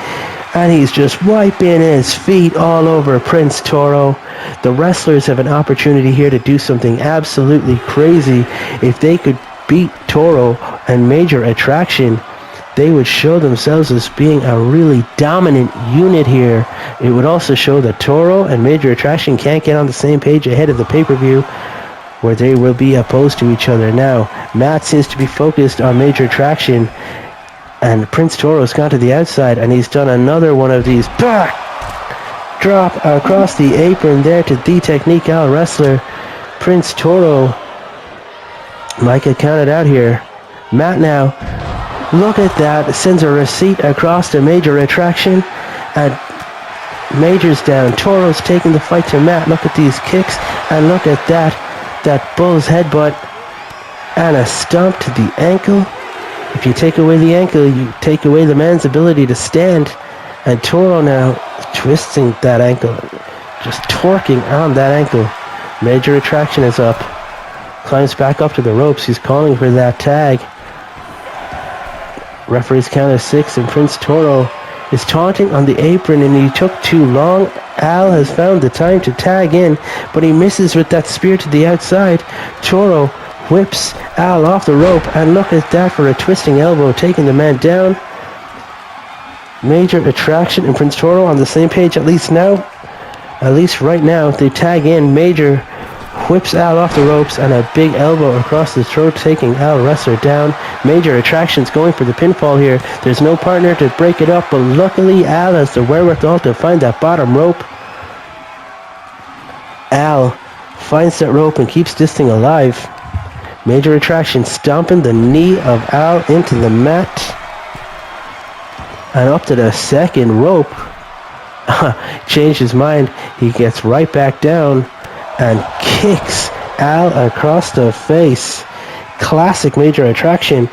And he's just wiping his feet all over Prince Toro. The wrestlers have an opportunity here to do something absolutely crazy. If they could beat Toro and Major Attraction, they would show themselves as being a really dominant unit here. It would also show that Toro and Major Attraction can't get on the same page ahead of the pay-per-view, where they will be opposed to each other. Now, Matt seems to be focused on Major Attraction, and Prince Toro's gone to the outside, and he's done another one of these back drop across the apron there to the technique Al Wrestler. Prince Toro might get counted out here. Matt now, look at that, sends a receipt across to Major Attraction, and Major's down. Toro's taking the fight to Matt. Look at these kicks, and look at that bull's headbutt, and a stomp to the ankle. If you take away the ankle, you take away the man's ability to stand. And Toro now twisting that ankle, just torquing on that ankle. Major Attraction is up, climbs back up to the ropes. He's calling for that tag. Referee's count of 6, and Prince Toro is taunting on the apron, and he took too long. Al has found the time to tag in, but he misses with that spear to the outside. Toro whips Al off the rope, and look at that for a twisting elbow, taking the man down. Major Attraction and Prince Toro on the same page, at least right now. They tag in. Major whips Al off the ropes, and a big elbow across the throat, taking Al Wrestler down. Major Attraction's going for the pinfall here. There's no partner to break it up, but luckily Al has the wherewithal to find that bottom rope. Al finds that rope and keeps this thing alive. Major Attraction stomping the knee of Al into the mat. And up to the second rope. Changed his mind. He gets right back down and kicks Al across the face. Classic Major Attraction.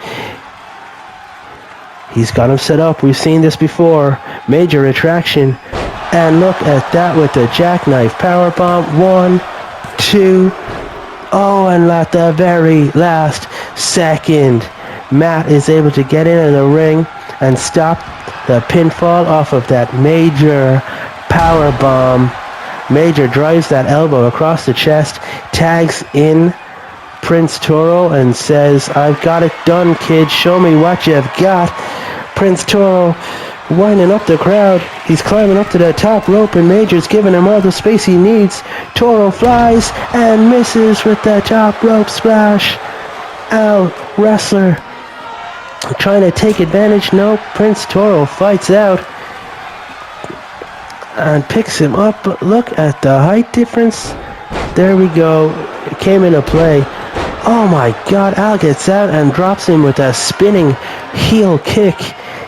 He's got him set up. We've seen this before. Major Attraction. And look at that with the jackknife powerbomb. 1, 2. Oh, and at the very last second, Matt is able to get into the ring and stop the pinfall off of that Major powerbomb. Major drives that elbow across the chest, tags in Prince Toro and says, "I've got it done, kid. Show me what you've got." Prince Toro winding up the crowd. He's climbing up to the top rope, and Major's giving him all the space he needs. Toro flies and misses with the top rope splash. Al Wrestler trying to take advantage. No, Prince Toro fights out and picks him up. But look at the height difference. There we go. It came into play. Oh my God, Al gets out and drops him with a spinning heel kick.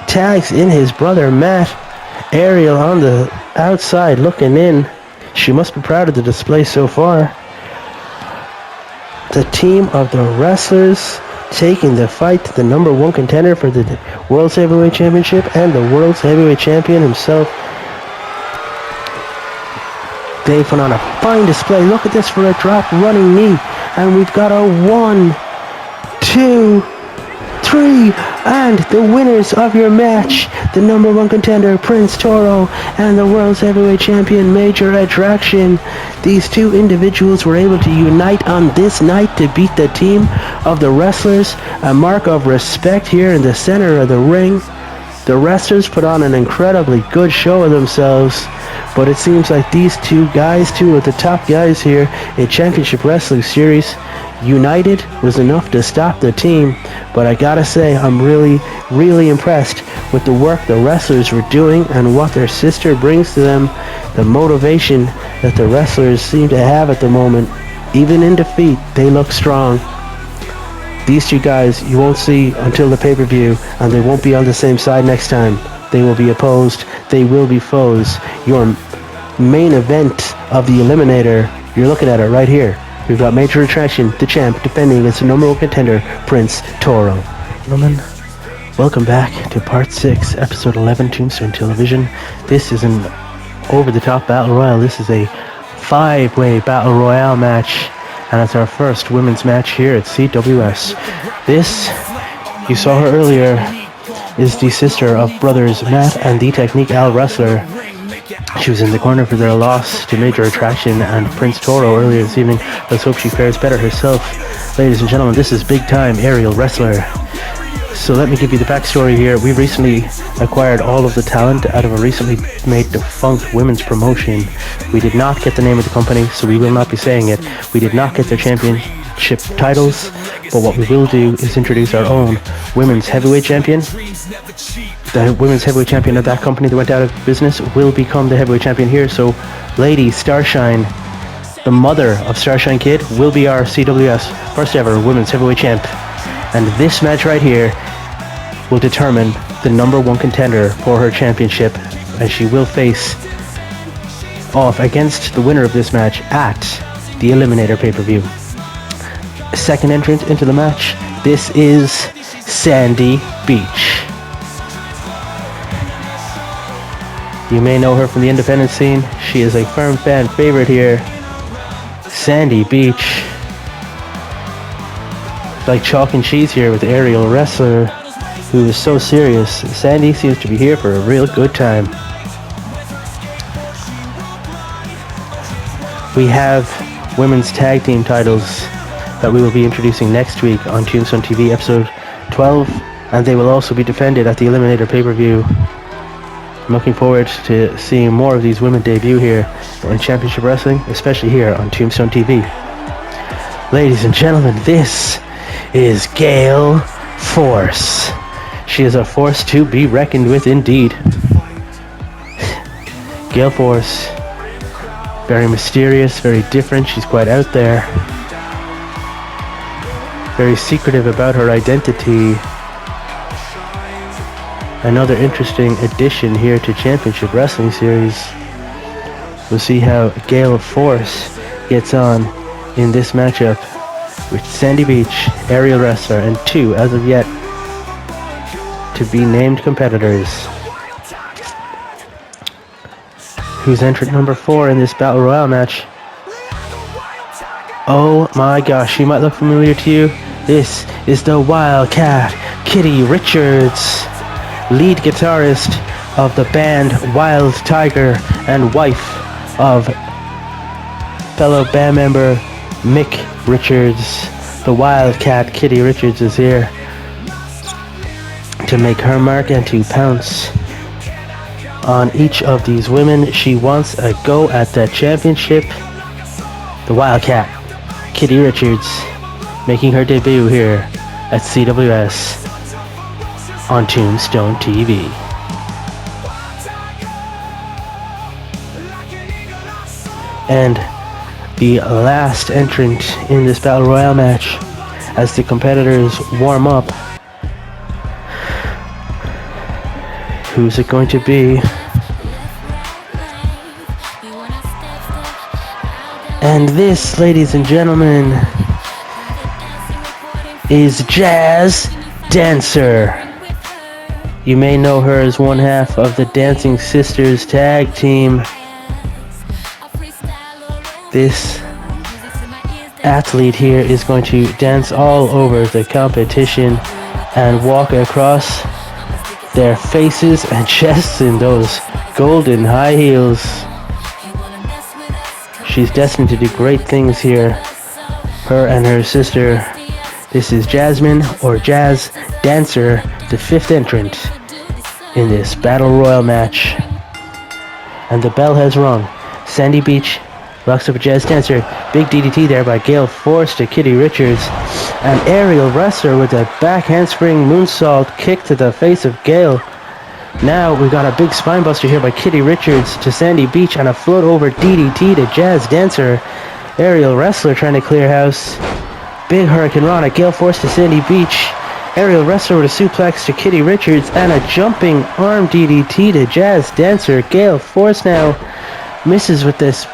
Tags in his brother Matt. Ariel on the outside looking in. She must be proud of the display so far. The team of the wrestlers taking the fight to the number one contender for the World Heavyweight Championship and the World Heavyweight Champion himself. They put on a fine display. Look at this for a drop running knee. And we've got a 1, 2, 3, and the winners of your match, the number one contender Prince Toro and the World's Heavyweight Champion Major Attraction. These two individuals were able to unite on this night to beat the team of the wrestlers, a mark of respect here in the center of the ring. The wrestlers put on an incredibly good show of themselves, but it seems like these two guys, two of the top guys here in Championship Wrestling Series, united was enough to stop the team. But I gotta say, I'm really impressed with the work the wrestlers were doing and what their sister brings to them, the motivation that the wrestlers seem to have at the moment. Even in defeat, they look strong. These two guys you won't see until the pay-per-view, and they won't be on the same side next time. They will be opposed. They will be foes. Your main event of the Eliminator, you're looking at it right here. We've got Major Attraction, the champ, defending against the number one contender, Prince Toro. Gentlemen, welcome back to Part 6, Episode 11, Tombstone Television. This is an over-the-top Battle Royale. This is a 5-way Battle Royale match, and it's our first women's match here at CWS. This, you saw her earlier, is the sister of brothers Matt and the Technique Al Wrestler. She was in the corner for their loss to Major Attraction and Prince Toro earlier this evening. Let's hope she fares better herself. Ladies and gentlemen, this is big time aerial wrestler. So let me give you the backstory here. We recently acquired all of the talent out of a recently made defunct women's promotion. We did not get the name of the company, so we will not be saying it. We did not get their championship titles, but what we will do is introduce our own women's heavyweight champion. The women's heavyweight champion of that company that went out of business will become the heavyweight champion here. So Lady Starshine, the mother of Starshine Kid, will be our CWS first ever women's heavyweight champ. And this match right here will determine the number one contender for her championship, and she will face off against the winner of this match at the Eliminator pay-per-view. Second entrant into the match, this is Sandy Beach. You may know her from the independent scene. She is a firm fan favorite here. Sandy Beach. Like chalk and cheese here with aerial wrestler who is so serious. Sandy seems to be here for a real good time. We have women's tag team titles that we will be introducing next week on Tombstone TV episode 12, and they will also be defended at the Eliminator pay-per-view. I'm looking forward to seeing more of these women debut here in Championship Wrestling, especially here on Tombstone TV. Ladies and gentlemen, this is Gale Force. She is a force to be reckoned with indeed. Gale Force, very mysterious, very different. She's quite out there. Very secretive about her identity. Another interesting addition here to Championship Wrestling Series. We'll see how Gale Force gets on in this matchup with Sandy Beach, aerial wrestler, and two, as of yet, to be named competitors. Who's entrant number 4 in this Battle Royale match? Oh my gosh, she might look familiar to you. This is the Wildcat, Kitty Richards, lead guitarist of the band Wild Tiger and wife of fellow band member Mick Richards. The Wildcat, Kitty Richards, is here to make her mark and to pounce on each of these women. She wants a go at that championship. The Wildcat, Kitty Richards, making her debut here at CWS on Tombstone TV. And the last entrant in this Battle Royale match, as the competitors warm up. Who's it going to be? And this, ladies and gentlemen, is Jazz Dancer. You may know her as one half of the Dancing Sisters tag team. This athlete here is going to dance all over the competition and walk across their faces and chests in those golden high heels. She's destined to do great things here, her and her sister. This is Jasmine, or Jazz Dancer, the 5th entrant in this Battle Royal match. And the bell has rung. Sandy Beach locks up a Jazz Dancer. Big DDT there by Gale Force to Kitty Richards. An aerial wrestler with a back handspring moonsault kick to the face of Gale. Now we've got a big spinebuster here by Kitty Richards to Sandy Beach, and a float over DDT to Jazz Dancer. Aerial wrestler trying to clear house. Big Hurricane Rana, Gale Force to Sandy Beach. Aerial wrestler with a suplex to Kitty Richards, and a jumping arm DDT to Jazz Dancer. Gale Force now misses with this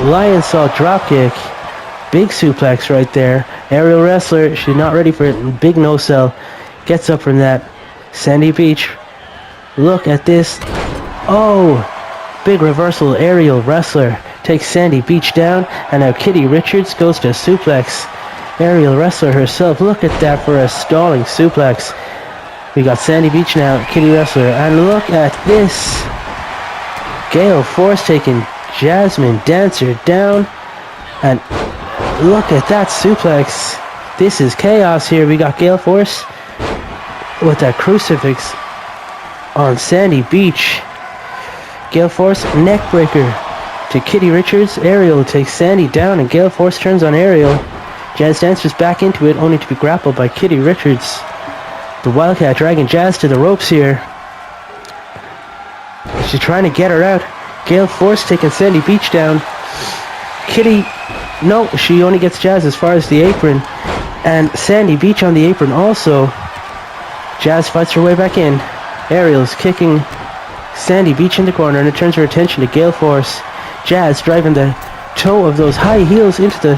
lion salt dropkick. Big suplex right there. Aerial wrestler, she's not ready for it. Big no sell. Gets up from that. Sandy Beach, look at this. Oh, big reversal. Aerial wrestler takes Sandy Beach down, and now Kitty Richards goes to suplex. Aerial wrestler herself, look at that for a stalling suplex. We got Sandy Beach now, Kitty wrestler, and look at this. Gale Force taking Jasmine Dancer down, and look at that suplex. This is chaos here. We got Gale Force with that crucifix on Sandy Beach. Gale Force neck breaker to Kitty Richards. Aerial takes Sandy down, and Gale Force turns on Aerial. Jazz Dancer's back into it, only to be grappled by Kitty Richards. The Wildcat dragging Jazz to the ropes here. She's trying to get her out. Gale Force taking Sandy Beach down. Kitty, no, she only gets Jazz as far as the apron. And Sandy Beach on the apron also. Jazz fights her way back in. Aerial's kicking Sandy Beach in the corner, and it turns her attention to Gale Force. Jazz driving the toe of those high heels into the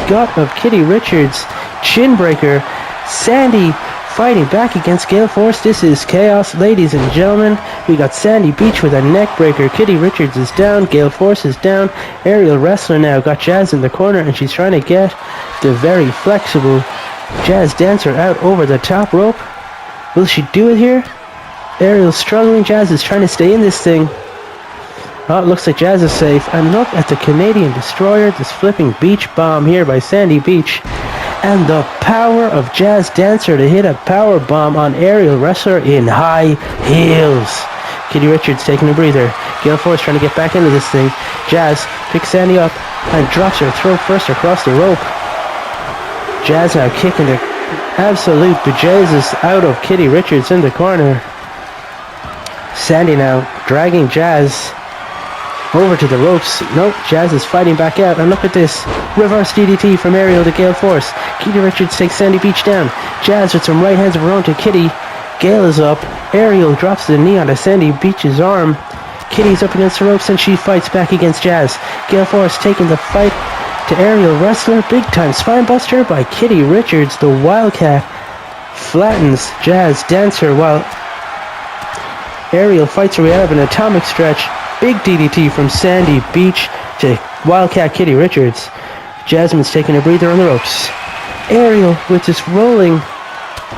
gut of Kitty Richards. Chin breaker. Sandy fighting back against Gale Force. This is chaos, ladies and gentlemen. We got Sandy Beach with a neck breaker. Kitty Richards is down. Gale Force is down. Aerial wrestler now got Jazz in the corner, and she's trying to get the very flexible Jazz Dancer out over the top rope. Will she do it here? Aerial's struggling. Jazz is trying to stay in this thing. Oh, it looks like Jazz is safe. And look at the Canadian Destroyer. This flipping beach bomb here by Sandy Beach. And the power of Jazz Dancer to hit a power bomb on Aerial wrestler in high heels. Kitty Richards taking a breather. Gale Force trying to get back into this thing. Jazz picks Sandy up and drops her throat first across the rope. Jazz now kicking the absolute bejesus out of Kitty Richards in the corner. Sandy now dragging Jazz over to the ropes. Nope, Jazz is fighting back out. And look at this. Reverse DDT from Aerial to Gale Force. Kitty Richards takes Sandy Beach down. Jazz with some right hands of her own to Kitty. Gale is up. Aerial drops the knee onto Sandy Beach's arm. Kitty's up against the ropes, and she fights back against Jazz. Gale Force taking the fight to Aerial wrestler. Big time spinebuster by Kitty Richards. The Wildcat flattens Jazz Dancer while Aerial fights her way out of an atomic stretch. Big DDT from Sandy Beach to Wildcat Kitty Richards. Jasmine's taking a breather on the ropes. Aerial with this rolling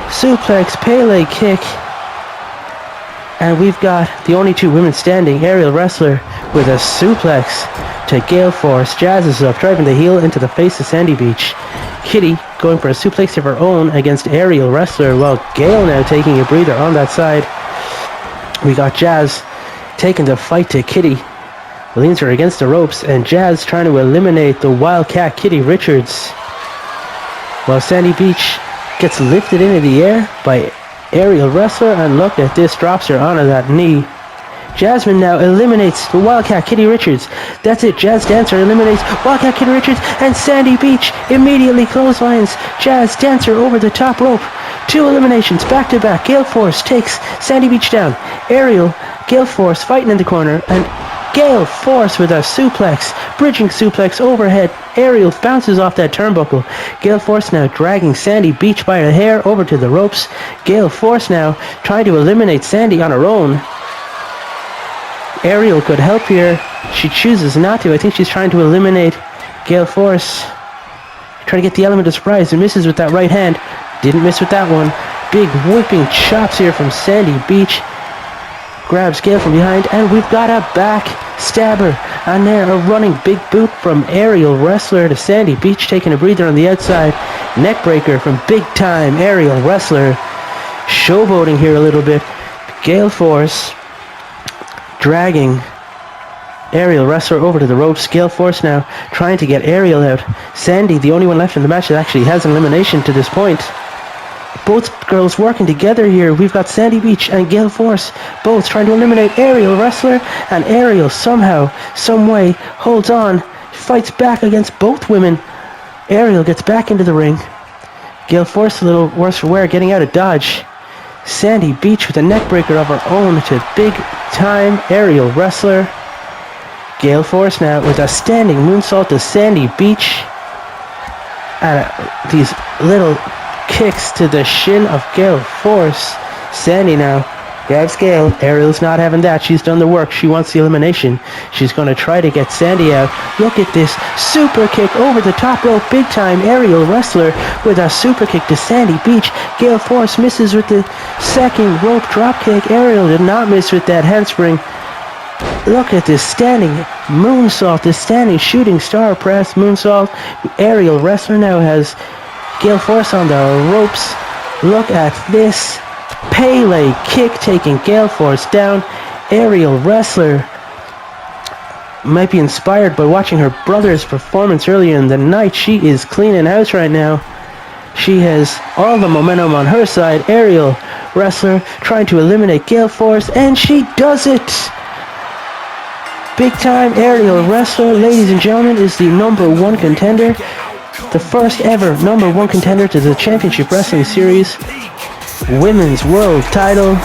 suplex Pele kick. And we've got the only two women standing. Aerial wrestler with a suplex to Gale Force. Jazz is up, driving the heel into the face of Sandy Beach. Kitty going for a suplex of her own against Aerial wrestler, while Gale now taking a breather on that side. We got Jazz taking the fight to Kitty. Leans her against the ropes, and Jazz trying to eliminate the Wildcat Kitty Richards. While Sandy Beach gets lifted into the air by Aerial wrestler, and look at this, drops her onto that knee. Jasmine now eliminates the Wildcat Kitty Richards. That's it, Jazz Dancer eliminates Wildcat Kitty Richards, and Sandy Beach immediately clotheslines Jazz Dancer over the top rope. Two eliminations back to back. Gale Force takes Sandy Beach down. Aerial, Gale Force fighting in the corner, and Gale Force with a suplex, bridging suplex overhead. Aerial bounces off that turnbuckle. Gale Force now dragging Sandy Beach by her hair over to the ropes. Gale Force now trying to eliminate Sandy on her own. Aerial could help here. She chooses not to. I think she's trying to eliminate Gale Force. Trying to get the element of surprise and misses with that right hand. Didn't miss with that one. Big whipping chops here from Sandy Beach. Grabs Gale from behind, and we've got a back stabber. And there, a running big boot from Aerial Wrestler to Sandy Beach, taking a breather on the outside. Neck breaker from big time Aerial Wrestler. Showboating here a little bit. Gale Force dragging Aerial Wrestler over to the ropes. Gale Force now trying to get Aerial out. Sandy, the only one left in the match that actually has an elimination to this point. Both girls working together here. We've got Sandy Beach and Gale Force both trying to eliminate Aerial Wrestler, and Aerial somehow, someway holds on, fights back against both women. Aerial gets back into the ring. Gale Force a little worse for wear, getting out of dodge. Sandy Beach with a neck breaker of her own to big time Aerial Wrestler. Gale Force now with a standing moonsault to Sandy Beach. And these little kicks to the shin of Gale Force. Sandy now grabs Gale. Aerial's not having that. She's done the work. She wants the elimination. She's going to try to get Sandy out. Look at this super kick over the top rope. Big time Aerial Wrestler with a super kick to Sandy Beach. Gale Force misses with the second rope drop kick. Aerial did not miss with that handspring. Look at this standing moonsault. This standing shooting star press moonsault. Aerial Wrestler now has Gale Force on the ropes. Look at this Pele kick taking Gale Force down. Aerial Wrestler might be inspired by watching her brother's performance earlier in the night. She is cleaning house right now. She has all the momentum on her side. Aerial Wrestler trying to eliminate Gale Force, and she does it. Big time Aerial Wrestler, ladies and gentlemen, is the #1 contender. The first ever #1 contender to the Championship Wrestling Series Women's World Title.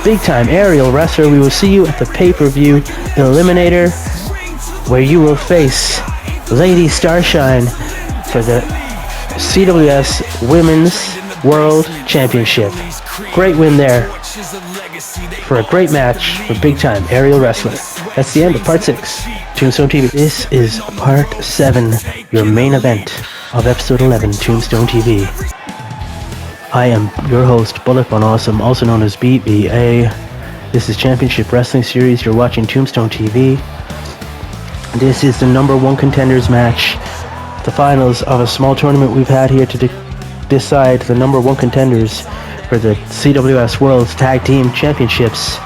Big time Aerial Wrestler. We will see you at the pay-per-view Eliminator, where you will face Lady Starshine for the CWS Women's World Championship. Great win there for a great match for big time Aerial Wrestler. That's the end of part 6. Tombstone TV. This is part 7, your main event of episode 11, Tombstone TV. I am your host, Bullet Bun Awesome, also known as BBA. This is Championship Wrestling Series. You're watching Tombstone TV. This is the #1 contenders match, the finals of a small tournament we've had here to decide the #1 contenders for the CWS World Tag Team Championships.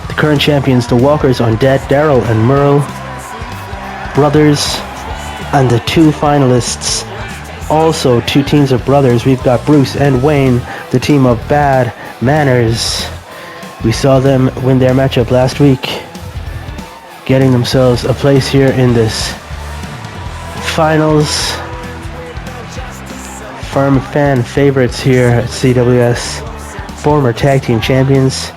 The current champions, the Walkers Undead, Daryl and Merle, brothers, and the two finalists, also two teams of brothers. We've got Bruce and Wayne, the team of Bad Manners. We saw them win their matchup last week, getting themselves a place here in this finals. Firm fan favorites here at CWS, former tag team champions,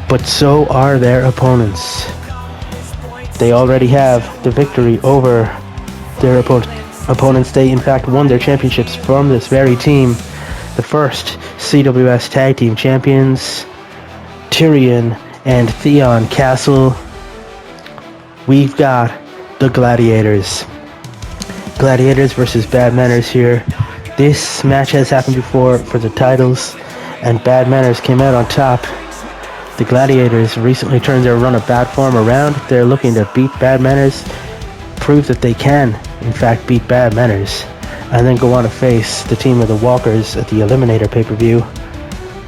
but so are their opponents. They already have the victory over their opponents. They in fact won their championships from this very team. The first CWS tag team champions, Tyrion and Theon Castle. We've got the Gladiators. Gladiators versus Bad Manners here. This match has happened before for the titles, and Bad Manners came out on top. The Gladiators recently turned their run of bad form around. They're looking to beat Bad Manners, prove that they can, in fact, beat Bad Manners, and then go on to face the team of the Walkers at the Eliminator pay-per-view.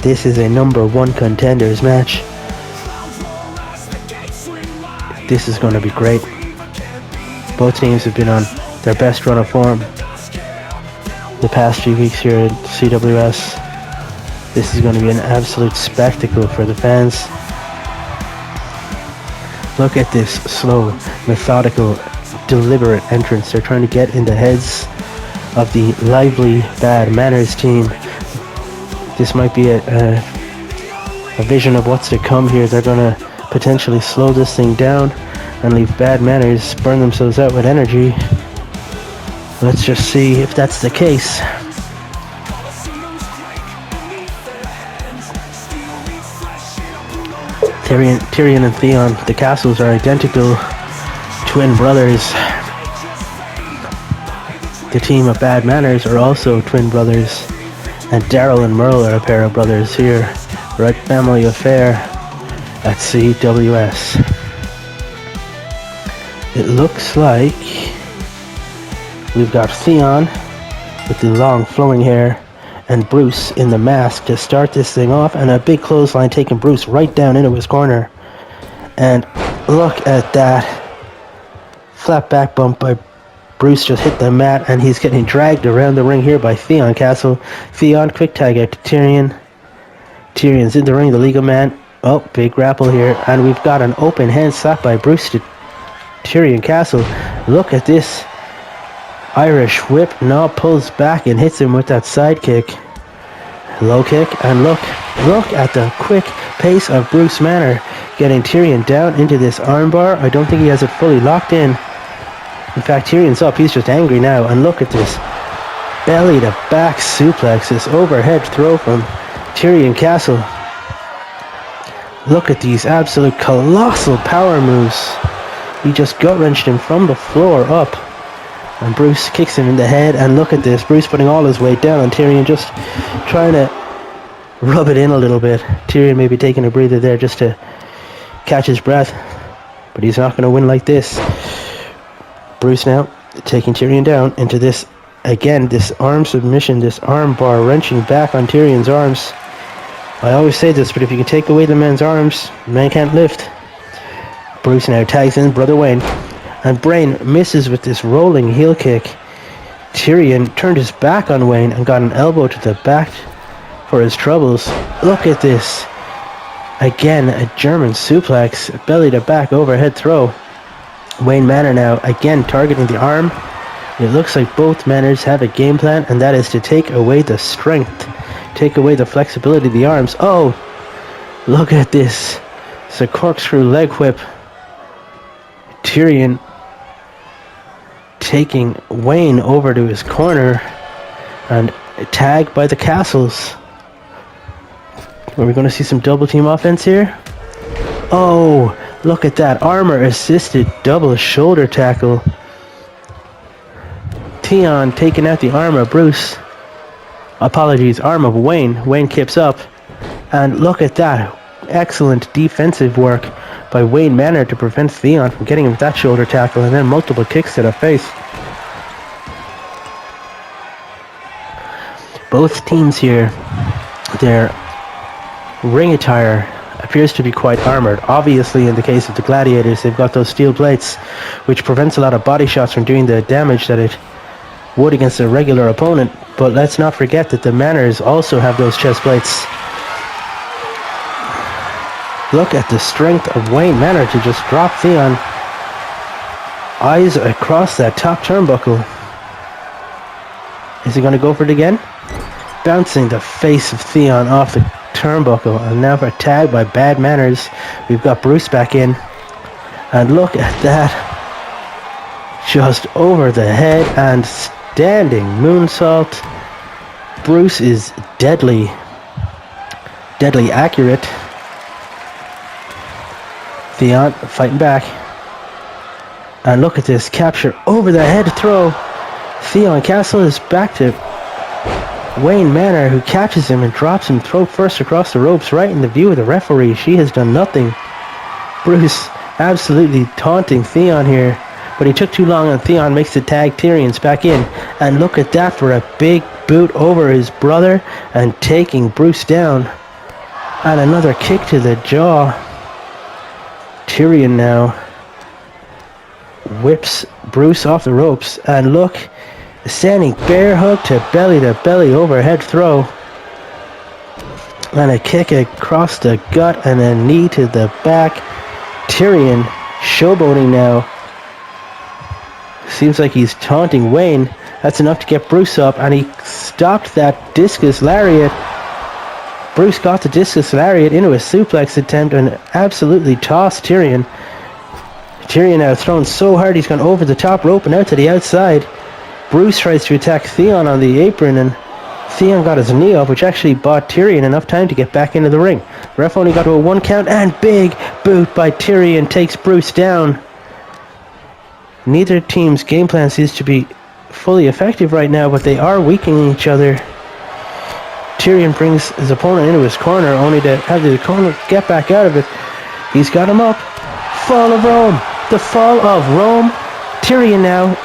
This is a #1 contenders match. This is going to be great. Both teams have been on their best run of form the past few weeks here at CWS. This is going to be an absolute spectacle for the fans. Look at this slow, methodical, deliberate entrance. They're trying to get in the heads of the lively Bad Manners team. This might be a vision of what's to come here. They're going to potentially slow this thing down and leave bad manners burn themselves out with energy. Let's just see if that's the case. Tyrion and Theon, the castles are identical twin brothers. The team of bad manners are also twin brothers. And Daryl and Merle are a pair of brothers here. Right family affair at CWS. It looks like we've got Theon with the long flowing hair and Bruce in the mask to start this thing off, and a big clothesline taking Bruce right down into his corner. And look at that flat back bump by Bruce. Just hit the mat and he's getting dragged around the ring here by Theon Castle. Theon quick tag out to Tyrion. Tyrion's in the ring, the legal man. Oh, big grapple here, and we've got an open hand slap by Bruce to Tyrion Castle. Look at this Irish whip. No, pulls back and hits him with that side kick. Low kick, and look at the quick pace of Bruce Manor getting Tyrion down into this armbar. I don't think he has it fully locked in. In fact, Tyrion's up. He's just angry now. And look at this belly to back suplex, this overhead throw from Tyrion Castle. Look at these absolute colossal power moves. He just gut-wrenched him from the floor up. And Bruce kicks him in the head, and look at this. Bruce putting all his weight down on Tyrion, just trying to rub it in a little bit. Tyrion maybe taking a breather there just to catch his breath. But he's not going to win like this. Bruce now taking Tyrion down into this, again, this arm submission, this arm bar wrenching back on Tyrion's arms. I always say this, but if you can take away the man's arms, the man can't lift. Bruce now tags in Brother Wayne. And Brain misses with this rolling heel kick. Tyrion turned his back on Wayne and got an elbow to the back for his troubles. Look at this. Again, a German suplex, belly to back overhead throw. Wayne Manor now again targeting the arm. It looks like both Manors have a game plan, and that is to take away the strength, take away the flexibility of the arms. Oh, look at this. It's a corkscrew leg whip. Tyrion taking Wayne over to his corner, and tagged by the Castles. Are we going to see some double team offense here? Oh, look at that armor assisted double shoulder tackle. Theon taking out the arm of Bruce. Apologies, arm of Wayne. Wayne kips up, and look at that excellent defensive work by Wayne Manor to prevent Theon from getting him with that shoulder tackle, and then multiple kicks to the face. Both teams here, their ring attire appears to be quite armored. Obviously, in the case of the Gladiators, they've got those steel plates, which prevents a lot of body shots from doing the damage that it would against a regular opponent. But let's not forget that the Manors also have those chest plates. Look at the strength of Wayne Manor to just drop Theon. Eyes across that top turnbuckle. Is he going to go for it again? Bouncing the face of Theon off the turnbuckle. And now for a tag by Bad Manners. We've got Bruce back in. And look at that. Just over the head and standing moonsault. Bruce is deadly accurate. Theon fighting back. And look at this capture over the head throw. Theon Castle is back to Wayne Manor, who catches him and drops him throat first across the ropes right in the view of the referee. She has done nothing. Bruce absolutely taunting Theon here, but he took too long, and Theon makes the tag. Tyrion's back in, and look at that for a big boot over his brother and taking Bruce down. And another kick to the jaw. Tyrion now whips Bruce off the ropes, and look, standing bear hug to belly overhead throw, and a kick across the gut and a knee to the back. Tyrion showboating now. Seems like he's taunting Wayne. That's enough to get Bruce up, and he stopped that discus lariat. Bruce got the discus lariat into a suplex attempt and absolutely tossed Tyrion. Tyrion now thrown so hard he's gone over the top rope and out to the outside. Bruce tries to attack Theon on the apron, and Theon got his knee up, which actually bought Tyrion enough time to get back into the ring. The ref only got to a 1 count, and big boot by Tyrion takes Bruce down. Neither team's game plan seems to be fully effective right now, but they are weakening each other. Tyrion brings his opponent into his corner, only to have the opponent get back out of it. He's got him up. Fall of Rome. The fall of Rome. Tyrion now,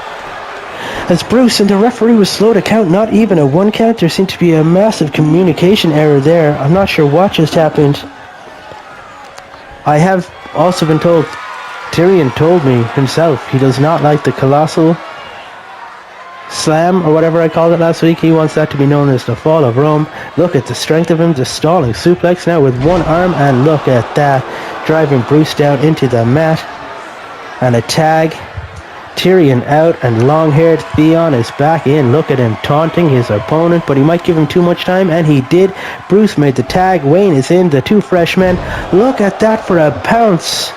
as Bruce and the referee was slow to count, not even a 1 count. There seemed to be a massive communication error there. I'm not sure what just happened. I have also been told, Tyrion told me himself, he does not like the Colossal Slam, or whatever I called it last week. He wants that to be known as the Fall of Rome. Look at the strength of him, the stalling suplex now with 1 arm, and look at that, driving Bruce down into the mat. And a tag. Tyrion out, and long-haired Theon is back in. Look at him taunting his opponent, but he might give him too much time, and he did. Bruce made the tag. Wayne is in, the 2 fresh men. Look at that for a pounce.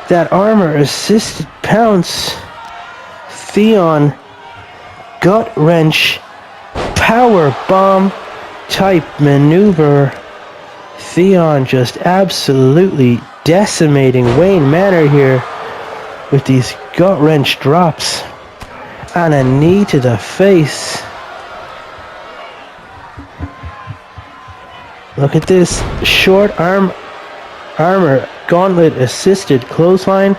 That armor-assisted pounce. Theon, gut wrench, power bomb type maneuver. Theon just absolutely decimating Wayne Manor here with these gut wrench drops and a knee to the face. Look at this short armor gauntlet assisted clothesline.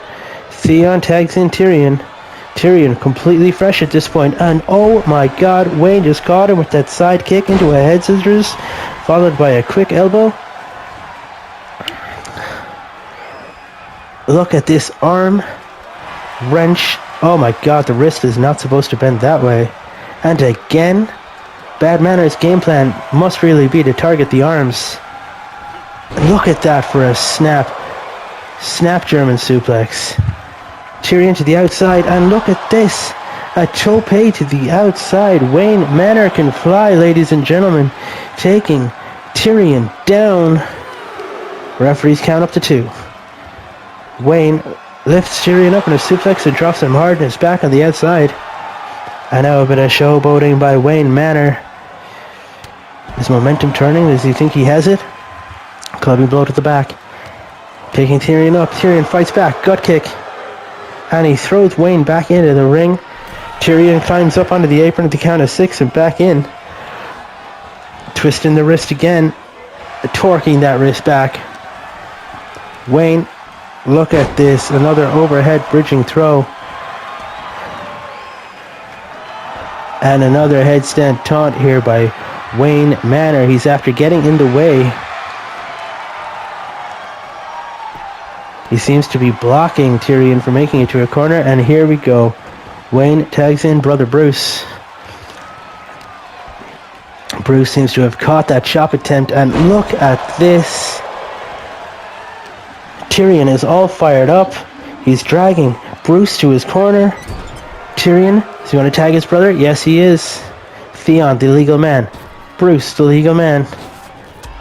Theon tags in Tyrion. Tyrion completely fresh at this point, and oh my god, Wayne just caught him with that side kick into a head scissors, followed by a quick elbow. Look at this arm wrench. Oh my god, the wrist is not supposed to bend that way. And again, Bad Manners' game plan must really be to target the arms. Look at that for a snap German suplex. Tyrion to the outside, and look at this, a tope to the outside. Wayne Manor can fly, ladies and gentlemen, taking Tyrion down. Referees count up to 2. Wayne lifts Tyrion up in a suplex and drops him hard and is back on the outside. And now a bit of showboating by Wayne Manor. Is momentum turning? Does he think he has it? Clubbing blow to the back. Picking Tyrion up. Tyrion fights back. Gut kick. And he throws Wayne back into the ring. Tyrion climbs up onto the apron at the count of 6 and back in. Twisting the wrist again. Torquing that wrist back. Wayne, look at this. Another overhead bridging throw. And another headstand taunt here by Wayne Manor. He's after getting in the way. He seems to be blocking Tyrion from making it to a corner, and here we go. Wayne tags in brother Bruce. Bruce seems to have caught that chop attempt, and look at this. Tyrion is all fired up. He's dragging Bruce to his corner. Tyrion, is he going to tag his brother? Yes, he is. Theon, the legal man. Bruce, the legal man.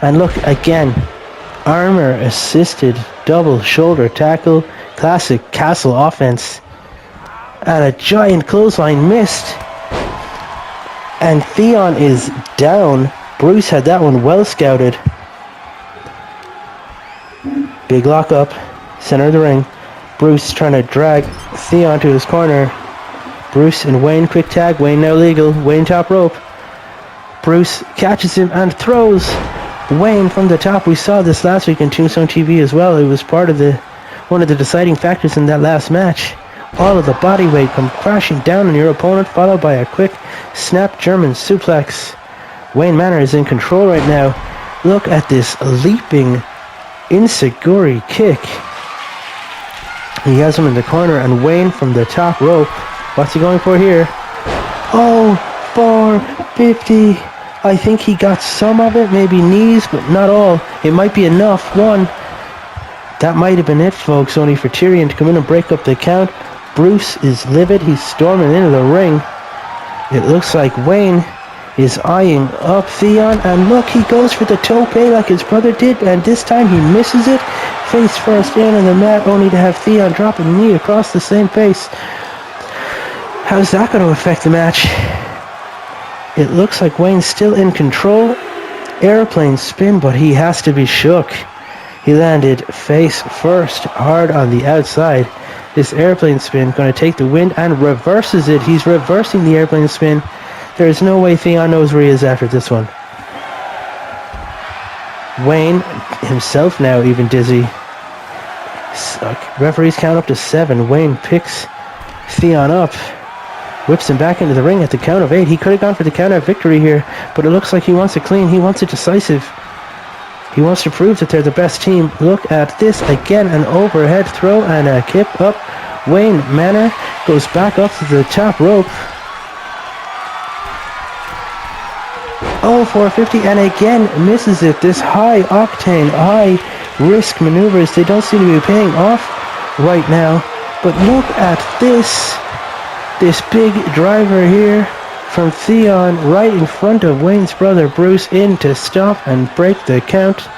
And look again. Armor-assisted double shoulder tackle. Classic castle offense. And a giant clothesline missed. And Theon is down. Bruce had that one well scouted. Big lock up. Center of the ring. Bruce trying to drag Theon to his corner. Bruce and Wayne quick tag. Wayne now legal. Wayne top rope. Bruce catches him and throws Wayne from the top. We saw this last week in Tombstone TV as well. It was part of one of the deciding factors in that last match. All of the body weight come crashing down on your opponent, followed by a quick snap German suplex. Wayne Manor is in control right now. Look at this leaping Insiguri kick. He has him in the corner, and Wayne from the top rope. What's he going for here? Oh, 450. I think he got some of it, maybe knees, but not all. It might be enough. 1. That might have been it, folks, only for Tyrion to come in and break up the count. Bruce is livid. He's storming into the ring. It looks like Wayne is eyeing up Theon, and look, he goes for the tope like his brother did, and this time he misses it. face first in on the mat, only to have Theon drop a knee across the same face. How's that going to affect the match? It looks like Wayne's still in control. Airplane spin, but he has to be shook. He landed face first, hard on the outside. This airplane spin going to take the wind and reverses it. He's reversing the airplane spin. There is no way Theon knows where he is after this one. Wayne himself now even dizzy. Referees count up to 7. Wayne picks Theon up, whips him back into the ring at the count of 8. He could have gone for the count out victory here, but it looks like he wants it clean. He wants it decisive. He wants to prove that they're the best team. Look at this again, an overhead throw and a kick up. Wayne Manor goes back up to the top rope. Oh, 450, and again misses it. This high octane, high risk maneuvers, they don't seem to be paying off right now. But look at this big driver here from Theon right in front of Wayne's brother Bruce, in to stop and break the count.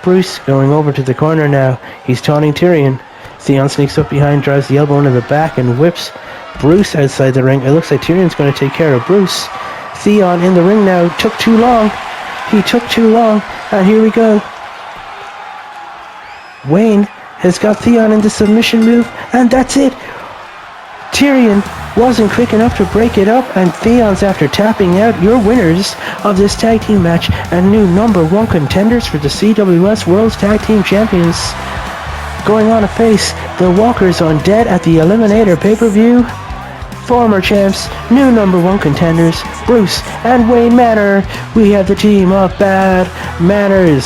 Bruce going over to the corner now. He's taunting Tyrion. Theon sneaks up behind, drives the elbow into the back and whips Bruce outside the ring. It looks like Tyrion's going to take care of Bruce. Theon in the ring now. Took too long. He took too long. And here we go. Wayne has got Theon in the submission move, and that's it. Tyrion wasn't quick enough to break it up, and Theon's after tapping out. Your winners of this tag team match and new number 1 contenders for the CWS World's Tag Team Champions. Going on to face the Walkers Undead at the Eliminator pay-per-view. Former champs, new number 1 contenders, Bruce and Wayne Manor. We have the team of Bad Manners.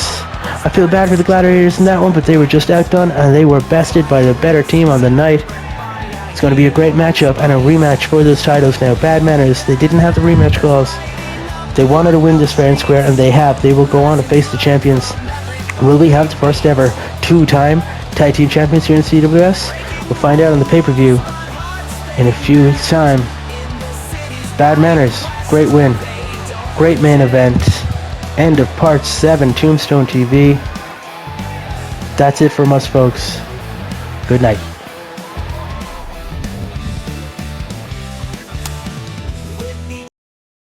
I feel bad for the Gladiators in that one, but they were just outdone and they were bested by the better team on the night. It's going to be a great matchup and a rematch for those titles now. Bad Manners, they didn't have the rematch clause. They wanted to win this fair and square, and they have. They will go on to face the champions. Will we have the first ever 2-time tag team champions here in CWS? We'll find out on the pay-per-view in a few weeks' time. Bad Manners, great win. Great main event. End of part 7, Tombstone TV. That's it from us, folks. Good night.